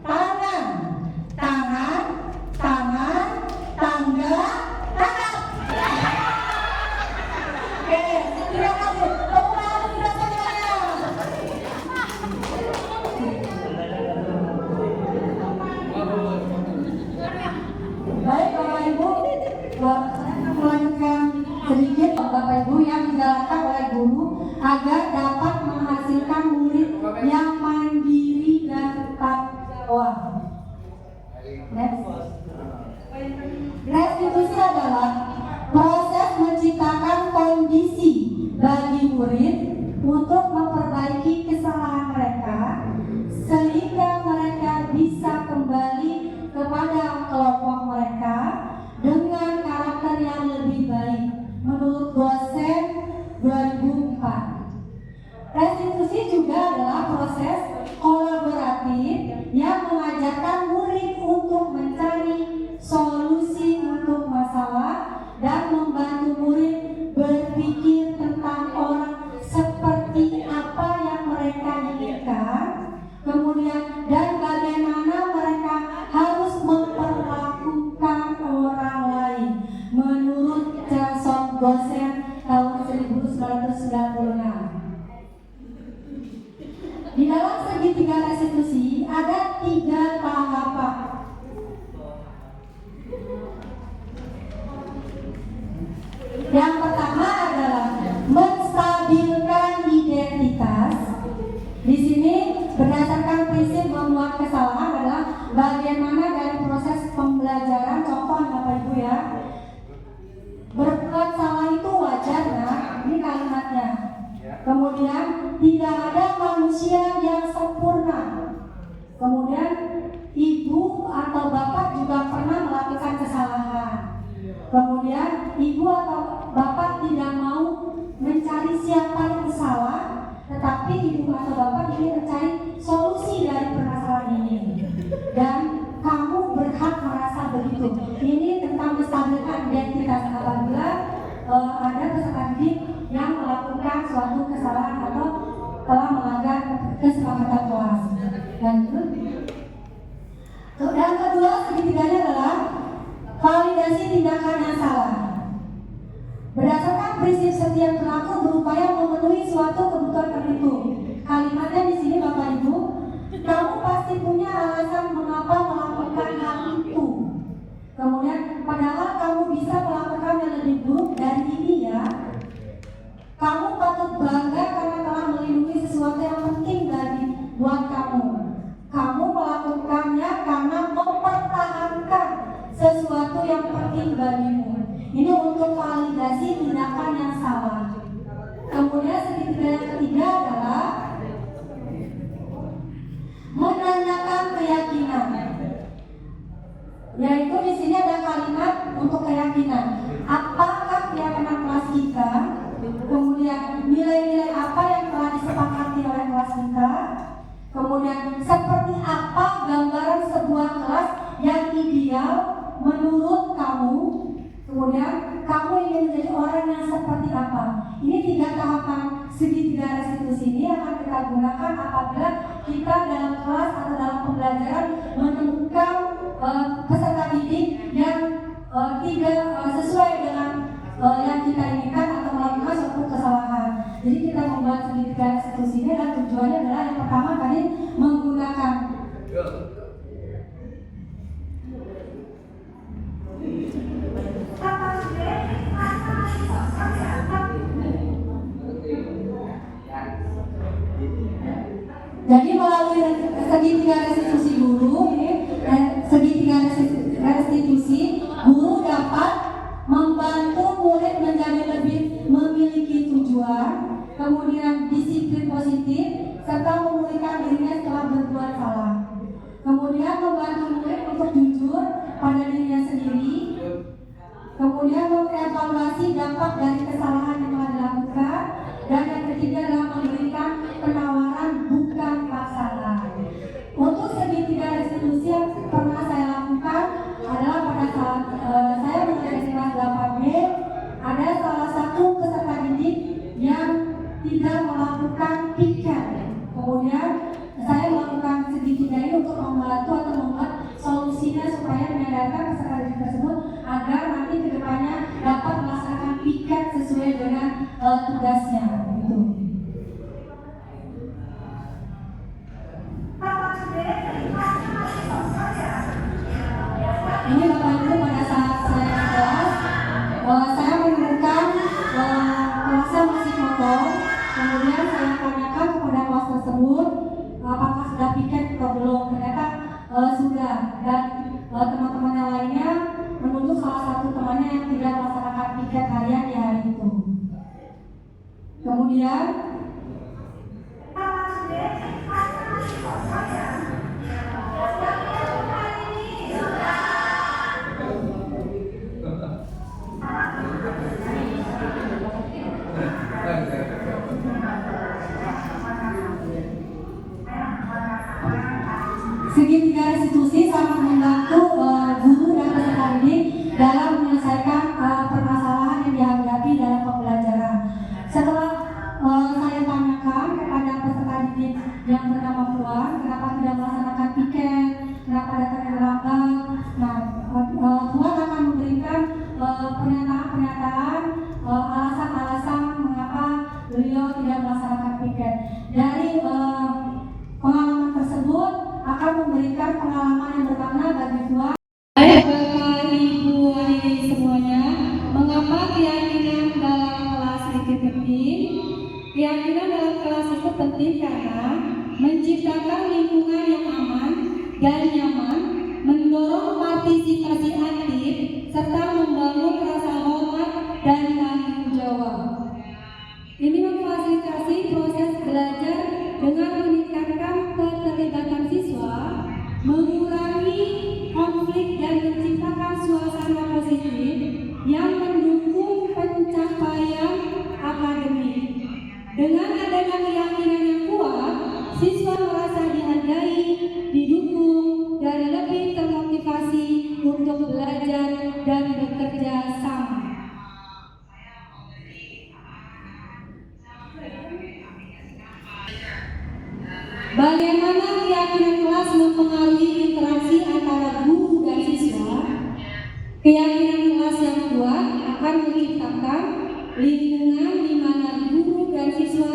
tangan, tangan, tangan, tangga, tangkap. Oke, terima kasih. Tepuk tangan kita semuanya. Baik Bapak Ibu, saya akan melanjutkan sedikit Bapak Ibu yang dijalankan oleh guru agar dapat menghasilkan murid yang mandiri dan tanggung jawab. Restitusi adalah proses menciptakan kondisi bagi murid untuk memperbaiki kesalahan mereka sehingga mereka bisa kembali kepada kelompok mereka dengan karakter yang lebih baik menurut dosen 2004. Restitusi juga adalah proses kolaboratif yang mengajarkan murid untuk mencari solusi untuk masalah dan membantu murid berpikir tentang orang seperti apa yang mereka inginkan, kemudian dan bagaimana mereka harus memperlakukan orang lain menurut Jason Gosen tahun 1996. Di dalam segitiga restitusi ada 3 tahapan. Yang pertama adalah menstabilkan identitas. Di sini berdasarkan prinsip membuat kesalahan adalah bagaimana dari proses pembelajaran. Contoh Bapak Ibu ya, berbuat salah itu wajar nah, ini kalimatnya. Kemudian tidak ada manusia yang sempurna. Kemudian ibu atau bapak juga pernah melakukan kesalahan. Kemudian ibu atau bapak tidak mau mencari siapa yang salah, tetapi tapi ibu atau bapak ingin mencari solusi dari permasalahan ini, dan kamu berhak merasa begitu. Ini tentang menstabilkan identitas apabila ada peserta didik yang melakukan suatu kesalahan atau telah melanggar kesepakatan kelas. Dan yang kedua segitiganya adalah validasi tindakan yang salah. Berdasarkan prinsip setiap pelaku berupaya memenuhi suatu kebutuhan tertentu. Kalimatnya di sini Bapak Ibu, kamu pasti punya alasan mengapa melakukan hal itu. Kemudian padahal kamu bisa melakukan yang lebih buruk dari ini ya. Kamu patut bangga karena telah melindungi sesuatu yang penting dari buat kamu. Kamu melakukannya karena mempertahankan sesuatu yang penting bagimu. Ini untuk validasi tindakan yang salah. Kemudian segitiga yang ketiga adalah menanyakan keyakinan. Yaitu di sini ada kalimat untuk keyakinan. Apakah keyakinan kelas kita? Kemudian nilai-nilai apa yang telah disepakati oleh kelas kita? Kemudian seperti apa gambaran sebuah kelas yang ideal menurut kamu? Kemudian kamu ingin menjadi orang yang seperti apa? Ini 3 tahapan segitiga restitusi ini akan kita gunakan apabila kita dalam kelas atau dalam pembelajaran menemukan peserta didik yang tidak sesuai dengan yang kita inginkan atau melakukan suatu kesalahan. Jadi kita membuat segitiga restitusi ini dan tujuannya adalah yang pertama tadi menggunakan jadi melalui segitiga restitusi guru ini, segitiga restitusi guru dapat membantu murid menjadi lebih memiliki tujuan, kemudian disiplin positif, serta memulihkan dirinya setelah berbuat salah. Kemudian membantu murid untuk jujur pada dirinya sendiri. Kemudian mengevaluasi dampak dari kesalahan yang telah dilakukan. Dan yang ketiga adalah memberikan penawaran bukan paksaan. Untuk segitiga restitusi yang pernah saya lakukan adalah pada saat saya mengajar kelas 8B, ada salah satu peserta didik yang tidak melakukan piket. Kemudian saya melakukan segitiga ini untuk membantu atau membuat solusinya supaya menyadarkan peserta didik tersebut agar nanti kedepannya dapat melaksanakan piket sesuai dengan tugasnya. Gitu. Ini Bapak Ibu pada saat saya kelas, saya menemukan kelasnya masih kotor. Kemudian saya tanyakan kepada kelas tersebut apakah sudah piket atau belum. Ternyata sudah, dan teman-teman yang lainnya menunjuk salah satu temannya yang tidak melaksanakan piket harian di hari itu. Kemudian segitiga restitusi sangat membantu guru dan peserta didik dalam menyelesaikan permasalahan yang dihadapi dalam pembelajaran. Setelah untuk belajar dan bekerja sama. Bagaimana keyakinan kelas mempengaruhi interaksi antara guru dan siswa? Keyakinan kelas yang kuat akan menciptakan lingkungan di mana guru dan siswa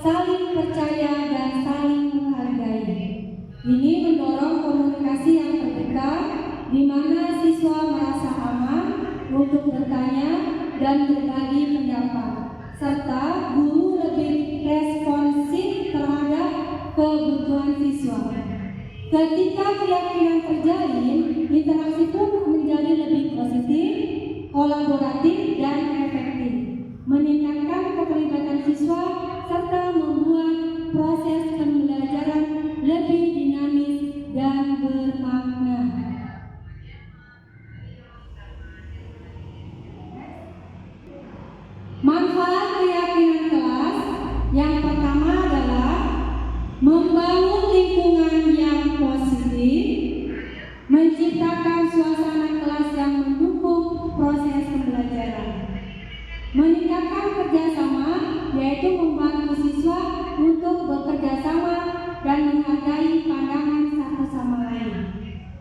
saling percaya dan saling menghargai. Ini mendorong komunikasi yang terbuka, di mana siswa merasa aman untuk bertanya dan berbagi pendapat, serta guru lebih responsif terhadap kebutuhan siswa. Ketika keyakinan terjalin, interaksi pun menjadi lebih positif, kolaboratif, dan efektif, meningkatkan keterlibatan siswa serta membuat proses pembelajaran lebih dinamis dan bermakna. Manfaat keyakinan kelas yang pertama adalah membangun lingkungan yang positif, menciptakan suasana kelas yang mendukung proses pembelajaran, meningkatkan kerjasama, yaitu membantu siswa untuk bekerja sama dan menghargai pandangan satu sama lain,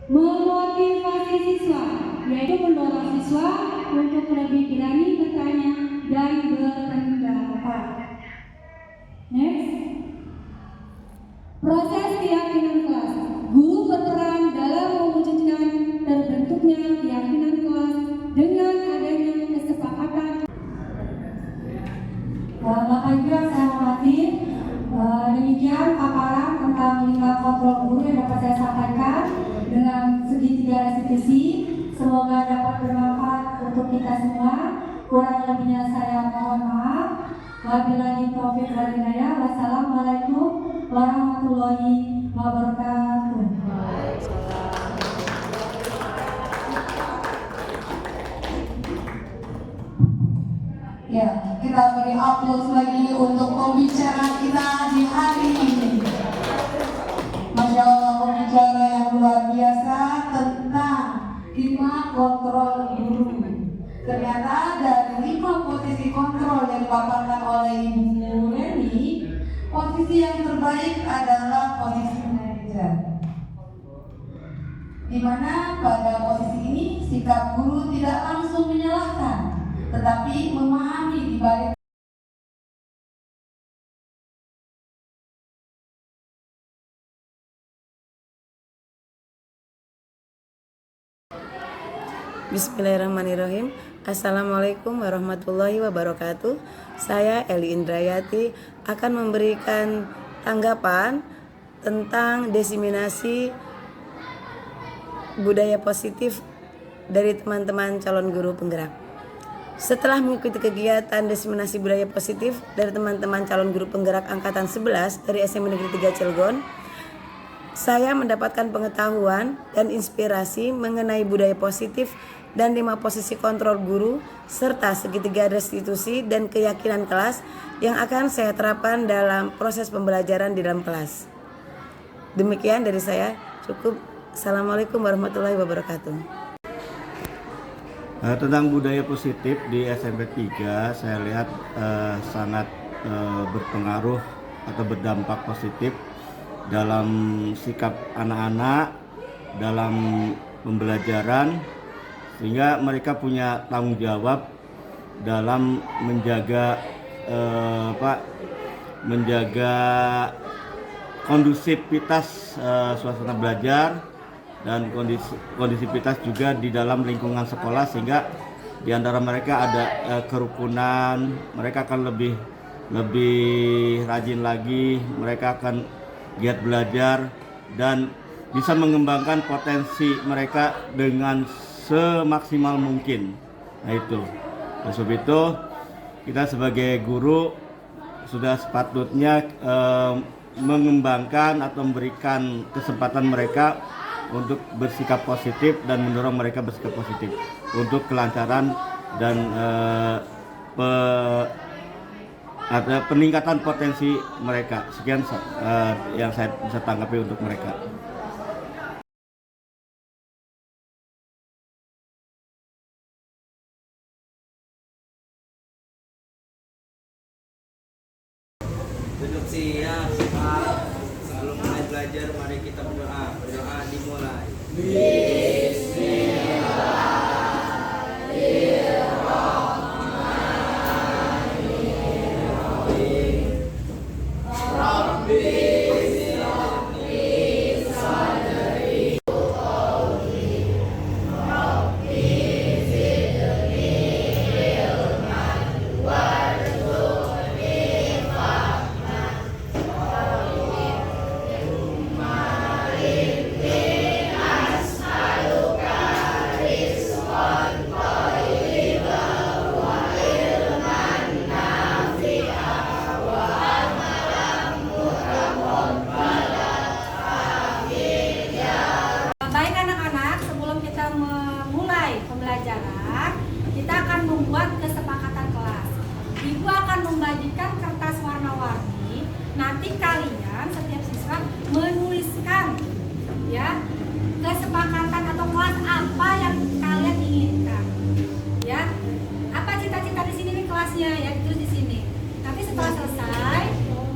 memotivasi siswa, yaitu mendorong siswa untuk lebih berani bertanya dan berpendapat. Next. Proses keyakinan kelas. Guru berperan dalam mewujudkan terbentuknya keyakinan kelas dengan adanya kesepakatan. Bapak Ibu yang saya hormati, demikian paparan tentang 5 kontrol guru yang dapat saya sampaikan dengan segitiga restitusi. Semoga dapat bermanfaat untuk kita semua. Kurang lebihnya saya mohon maaf. Wabillahi taufiq wal hidayah. Wassalamualaikum warahmatullahi wabarakatuh. Ya, kita beri aplaus lagi untuk pembicara kita di hari ini. Masya Allah, pembicara yang luar biasa tentang 5 kontrol guru. Ternyata dari 5 posisi kontrol yang dipaparkan oleh Ibu Leni, posisi yang terbaik adalah posisi manajer. Di mana pada posisi ini sikap guru tidak langsung menyalahkan, tetapi memahami di balik Bismillahirrahmanirrahim. Assalamualaikum warahmatullahi wabarakatuh. Saya Eli Indrayati akan memberikan tanggapan tentang diseminasi budaya positif dari teman-teman calon guru penggerak. Setelah mengikuti kegiatan diseminasi budaya positif dari teman-teman calon guru penggerak angkatan 11 dari SMP Negeri 3 Cilegon, saya mendapatkan pengetahuan dan inspirasi mengenai budaya positif dan 5 posisi kontrol guru serta segitiga restitusi dan keyakinan kelas yang akan saya terapkan dalam proses pembelajaran di dalam kelas. Demikian dari saya, cukup. Assalamualaikum warahmatullahi wabarakatuh. Tentang budaya positif di SMP 3 saya lihat sangat berpengaruh atau berdampak positif dalam sikap anak-anak dalam pembelajaran, sehingga mereka punya tanggung jawab dalam menjaga kondusivitas suasana belajar dan kondisivitas juga di dalam lingkungan sekolah, sehingga di antara mereka ada kerukunan, mereka akan lebih rajin lagi, mereka akan giat belajar dan bisa mengembangkan potensi mereka dengan semaksimal mungkin. Nah itu, oleh sebab itu kita sebagai guru sudah sepatutnya mengembangkan atau memberikan kesempatan mereka untuk bersikap positif dan mendorong mereka bersikap positif untuk kelancaran dan peningkatan potensi mereka. Sekian yang saya bisa tanggapi untuk mereka. Siap. Sebelum mulai belajar, mari kita berdoa. Berdoa dimulai. Baik anak-anak, sebelum kita memulai pembelajaran, kita akan membuat kesepakatan kelas. Ibu akan membagikan kertas warna-warni. Nanti kalian setiap siswa menuliskan ya kesepakatan atau kelas apa yang kalian inginkan. Ya, apa cita-cita di sini nih kelasnya ya, ditulis di sini. Nanti setelah selesai,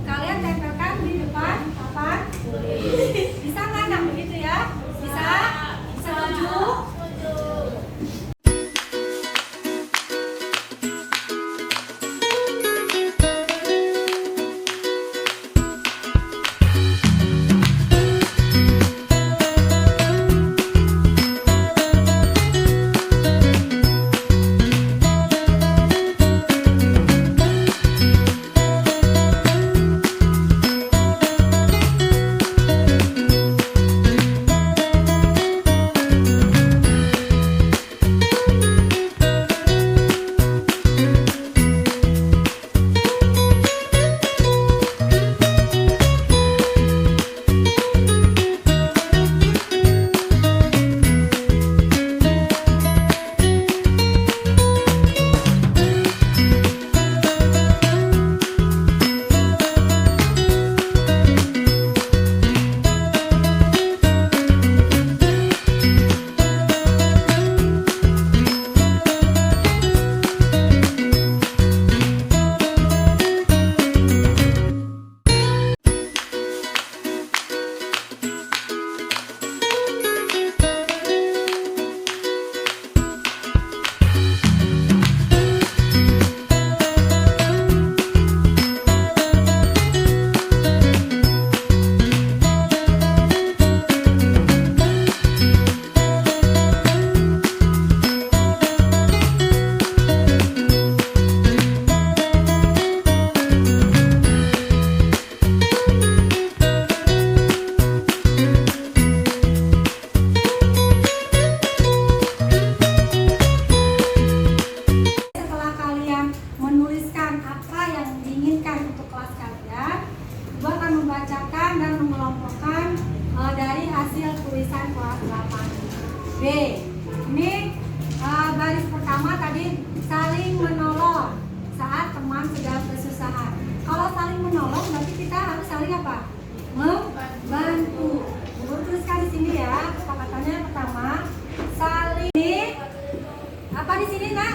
kalian tempelkan di depan papan tulis. Bisa nggak anak begitu ya? Bisa? Setuju? B. Ini baris pertama tadi saling menolong saat teman sedang kesusahan. Kalau saling menolong berarti kita harus saling apa? Membantu. Ibu tuliskan di sini ya. Kesepakatannya pertama saling apa di sini nak?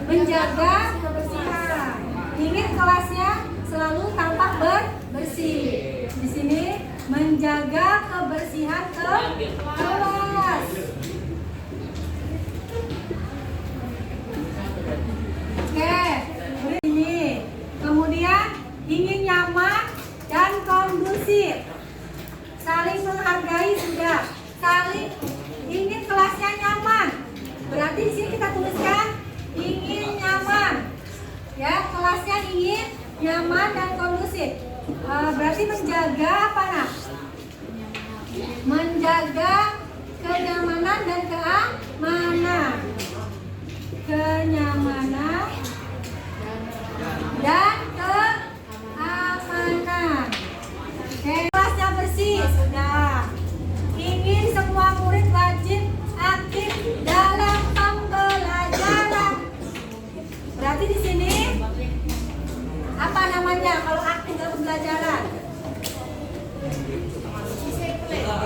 Menjaga kebersihan. Ingin kelasnya selalu tampak bersih. Di sini menjaga kebersihan kelas. Oke, ini kemudian ingin nyaman dan kondusif, saling menghargai sudah, saling ingin kelasnya nyaman. Berarti di sini kita tuliskan ingin nyaman, ya kelasnya ingin nyaman dan kondusif. Berarti menjaga apa nak? Menjaga kenyamanan dan keamanan. Kenyamanan dan keamanan. Oke, kelasnya bersih sudah. Ingin semua murid wajib aktif dalam pembelajaran. Berarti di sini apa namanya kalau aktif dalam pembelajaran?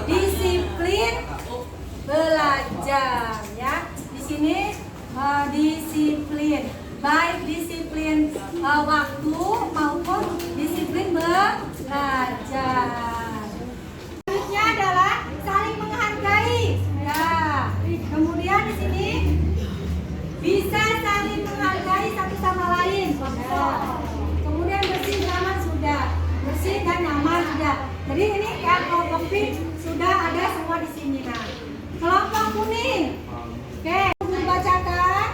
Disiplin belajar ya. Di sini disiplin, baik disiplin waktu maupun disiplin belajar. Selanjutnya adalah saling menghargai. Ya. Kemudian di sini bisa saling menghargai satu sama lain. Ya. Kemudian bersih nyaman sudah, bersih dan nyaman sudah. Jadi ini ya kelompok pink sudah ada semua di sini. Nah, kelompok kuning. Oke, membacakan.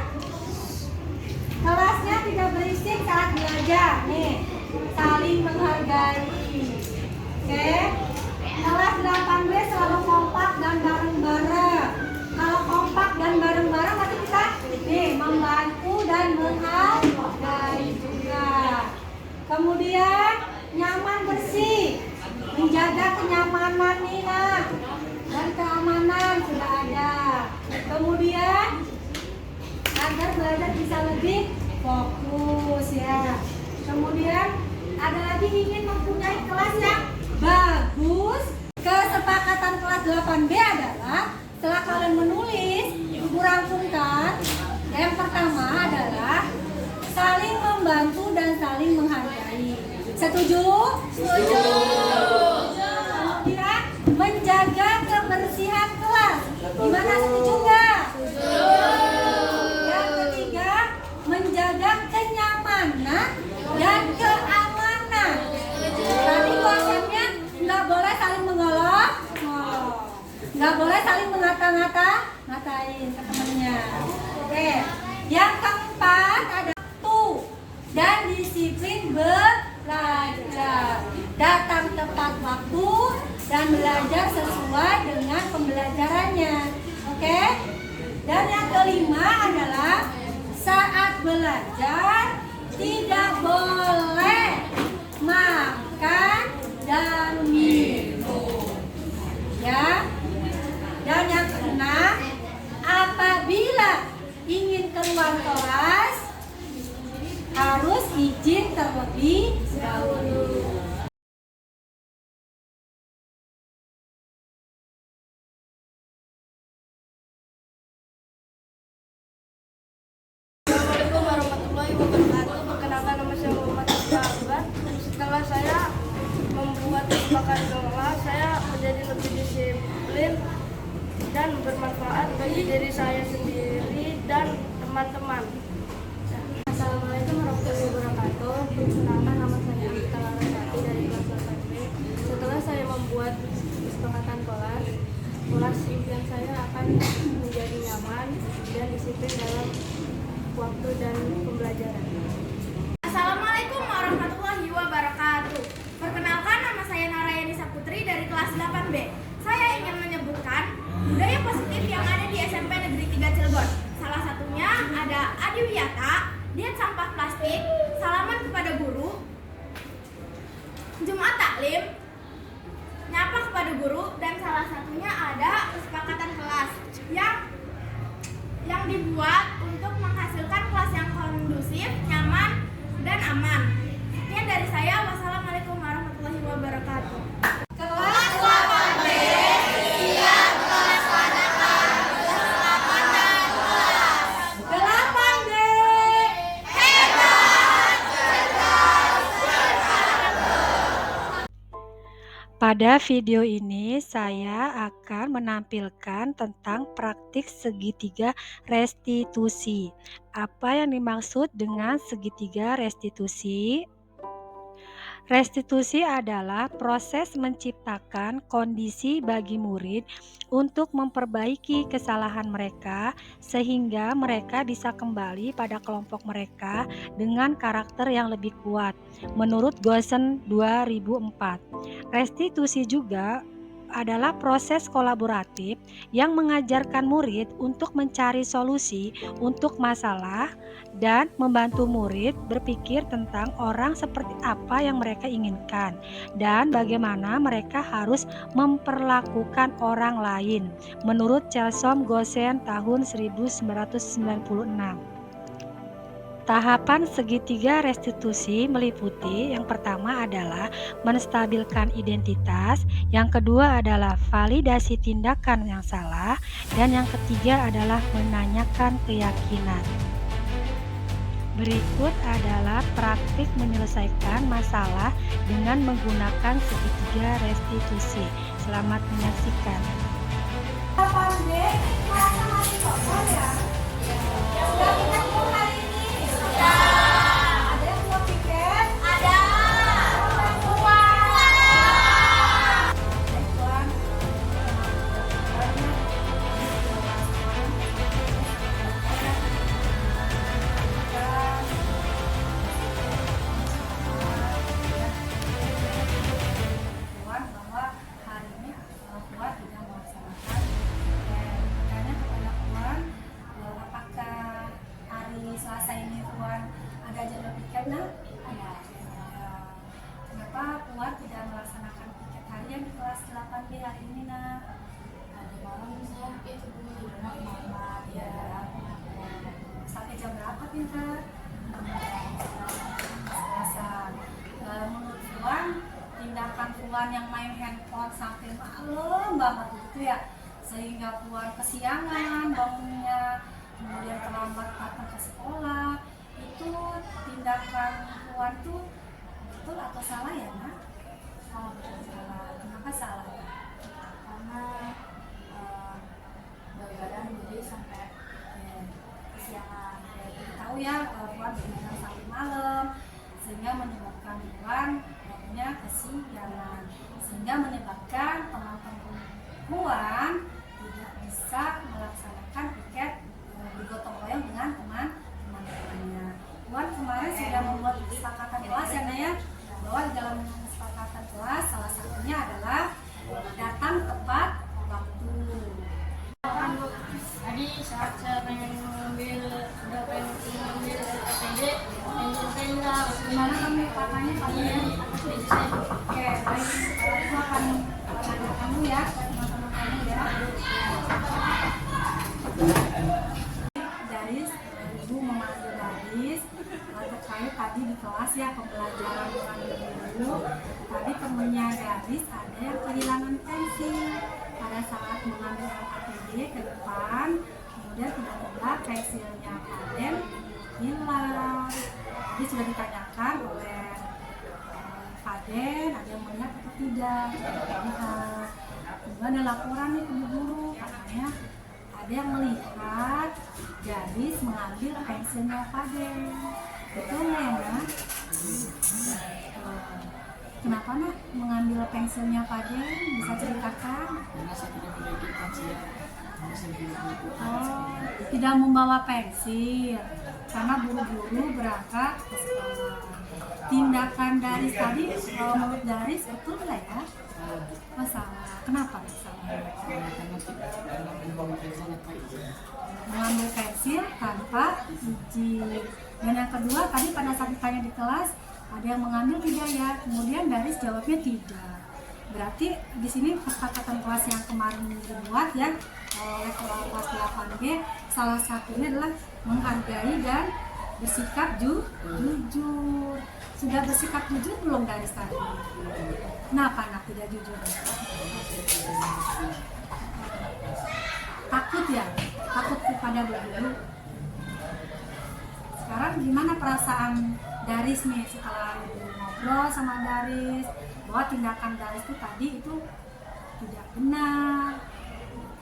Kelasnya tidak berisik saat belajar. Nih, saling menghargai. Oke. Kelas 8B selalu kompak dan bareng-bareng. Kalau kompak dan bareng-bareng berarti kita nih membantu dan menghargai juga. Kemudian nyaman bersih, menjaga kenyamanan nih nak, dan keamanan sudah ada. Kemudian agar belajar bisa lebih fokus ya. Kemudian ada lagi ingin mempunyai kelas yang bagus. Kesepakatan kelas 8B adalah setelah kalian menulis, ibu rangkumkan. Yang pertama adalah saling membantu dan saling menghargai. Setuju? Setuju. Kemudian menjaga kebersihan kelas. Gimana, setuju nggak? Setuju. Yang ketiga, menjaga kenyamanan dan keamanan. Tadi konsepnya nggak boleh saling mengolok, nggak boleh saling ngatain ke temennya. Oke. Yang keempat ada dan disiplin belajar. Datang tepat waktu dan belajar sesuai dengan pembelajarannya. Oke? Dan yang kelima adalah saat belajar tidak boleh makan dan minum. Ya. Dan yang keenam, apabila ingin keluar kelas harus izin terlebih dahulu. Assalamualaikum warahmatullahi wabarakatuh. Perkenalkan, nama saya Muhammad Abdullah. Setelah saya membuat kesepakatan kelas, saya menjadi lebih disiplin dan bermanfaat bagi diri saya sendiri dan teman-teman. Assalamualaikum warahmatullahi wabarakatuh. Perkenalkan, nama saya Rita Larasati dari kelas 8B. Setelah saya membuat kesepakatan kelas impian saya akan menjadi nyaman dan disiplin dalam waktu dan pembelajaran. Assalamualaikum warahmatullahi wabarakatuh. Perkenalkan, nama saya Narayani Saputri dari kelas 8B. Saya ingin menyebutkan budaya positif yang ada di SMP Negeri 3 Cilegon. Salah satunya ada Adiwiyata, diet sampah plastik, salaman kepada guru, Jumat taklim, nyapa kepada guru, dan salah satunya ada kesepakatan kelas yang dibuat untuk menghasilkan kelas yang kondusif, nyaman, dan aman. Sekian dari saya. Wassalamualaikum warahmatullahi wabarakatuh. Kelas 8B siap melaksanakan kesepakatan kelas. 8B hebat, cerdas, berkarakter. Pada video ini saya akan menampilkan tentang praktik segitiga restitusi. Apa yang dimaksud dengan segitiga restitusi? Restitusi adalah proses menciptakan kondisi bagi murid untuk memperbaiki kesalahan mereka sehingga mereka bisa kembali pada kelompok mereka dengan karakter yang lebih kuat. Menurut Goosen 2004, restitusi juga adalah proses kolaboratif yang mengajarkan murid untuk mencari solusi untuk masalah dan membantu murid berpikir tentang orang seperti apa yang mereka inginkan dan bagaimana mereka harus memperlakukan orang lain. Menurut Chelsom Goosen tahun 1996. Tahapan segitiga restitusi meliputi yang pertama adalah menstabilkan identitas, yang kedua adalah validasi tindakan yang salah, dan yang ketiga adalah menanyakan keyakinan. Berikut adalah praktik menyelesaikan masalah dengan menggunakan segitiga restitusi. Selamat menyaksikan. 8B merasa masih kosong ya? Sudah kita kumpul hari ini? Sudah. Ada yang mau tiket? Ada. Bahwa hari ini Puan tidak melaksanakan makanya kepada Puan, apakah hari Selasa ini Puan ada jadwal piket? Nah, ada. Kenapa Puan tidak melaksanakan piket harian di kelas 8B hari ini? Nah, ada malam saya itu malam ya. Sampai jam berapa pintar? Selasa. Menurut Puan, tindakan Puan yang main handphone sampai malam banget gitu ya, sehingga Puan kesiangan bangunnya, kemudian terlambat datang ke sekolah, itu tindakan Puan tuh betul atau salah ya, Nak? Oh, betul salah. Kenapa salah? Karena begadang jadi sampai kesiangan. Kita tahu ya, Puan begadang sampai malam, sehingga menyebabkan Puan kesiangan, sehingga menyebabkan teman-teman Puan tidak bisa melaksanakan piket bergotong royong dengan teman-temannya. Puan kemarin sudah membuat kesepakatan kelas ya, Naya, bahwa dalam kesepakatan kelas salah satunya adalah datang tepat waktu. Tadi saat saya pengen mengambil SPD, Gimana kamu katanya kalian? Oke, baik. Aku akan tanya kamu ya, teman-teman kamu ya. Daris, Ibu memanggil Daris terkait tadi di kelas ya, pembelajaran mengambil dulu. Tadi temennya Daris ada yang kehilangan pensil pada saat mengambil LKPD ke depan, kemudian tiba-tiba pensilnya Kaden hilang. Jadi sudah ditanyakan oleh Kaden, ada yang melihat atau tidak, melihat. Kemudian ada laporan nih ke guru, katanya ada yang melihat Daris mengambil pensilnya Kaden. Betul nggak ya, Nak? Kenapa Nak mengambil pensilnya Kaden? Bisa ceritakan? Karena saya tidak memiliki pensil. Oh, tidak membawa pensil karena buru-buru berangkat ke sekolah. Tindakan Daris tadi, kalau menurut Daris betul nggak ya? Oh, salah. Kenapa salah? Mengambil pensil tanpa izin. Dan yang kedua, tadi pada saat ditanya di kelas, ada yang mengambil tidak ya? Kemudian Daris jawabnya tidak. Berarti di sini kesepakatan kelas yang kemarin dibuat ya oleh kelas 8B, salah satunya adalah menghargai dan bersikap jujur. Sudah bersikap jujur belum Daris tadi? Kenapa Nak tidak jujur? Takut ya? Takut kepada guru. Sekarang gimana perasaan Daris nih setelah ngobrol sama Daris bahwa tindakan Daris itu tadi itu tidak benar?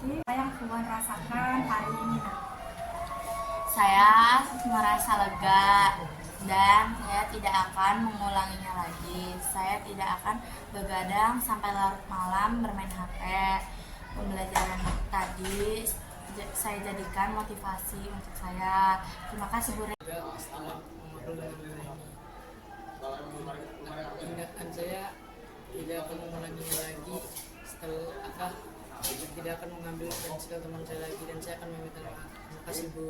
Oke, apa yang Puan rasakan hari ini, Nak? Saya merasa lega dan saya tidak akan mengulanginya lagi. Saya tidak akan begadang sampai larut malam bermain HP. Pembelajaran tadi saya jadikan motivasi untuk saya. Terima kasih Bu. Tindakan saya tidak akan mengulanginya lagi. Setelah tidak akan mengambil pensil teman saya lagi dan saya akan meminta maaf. Terima kasih Bu.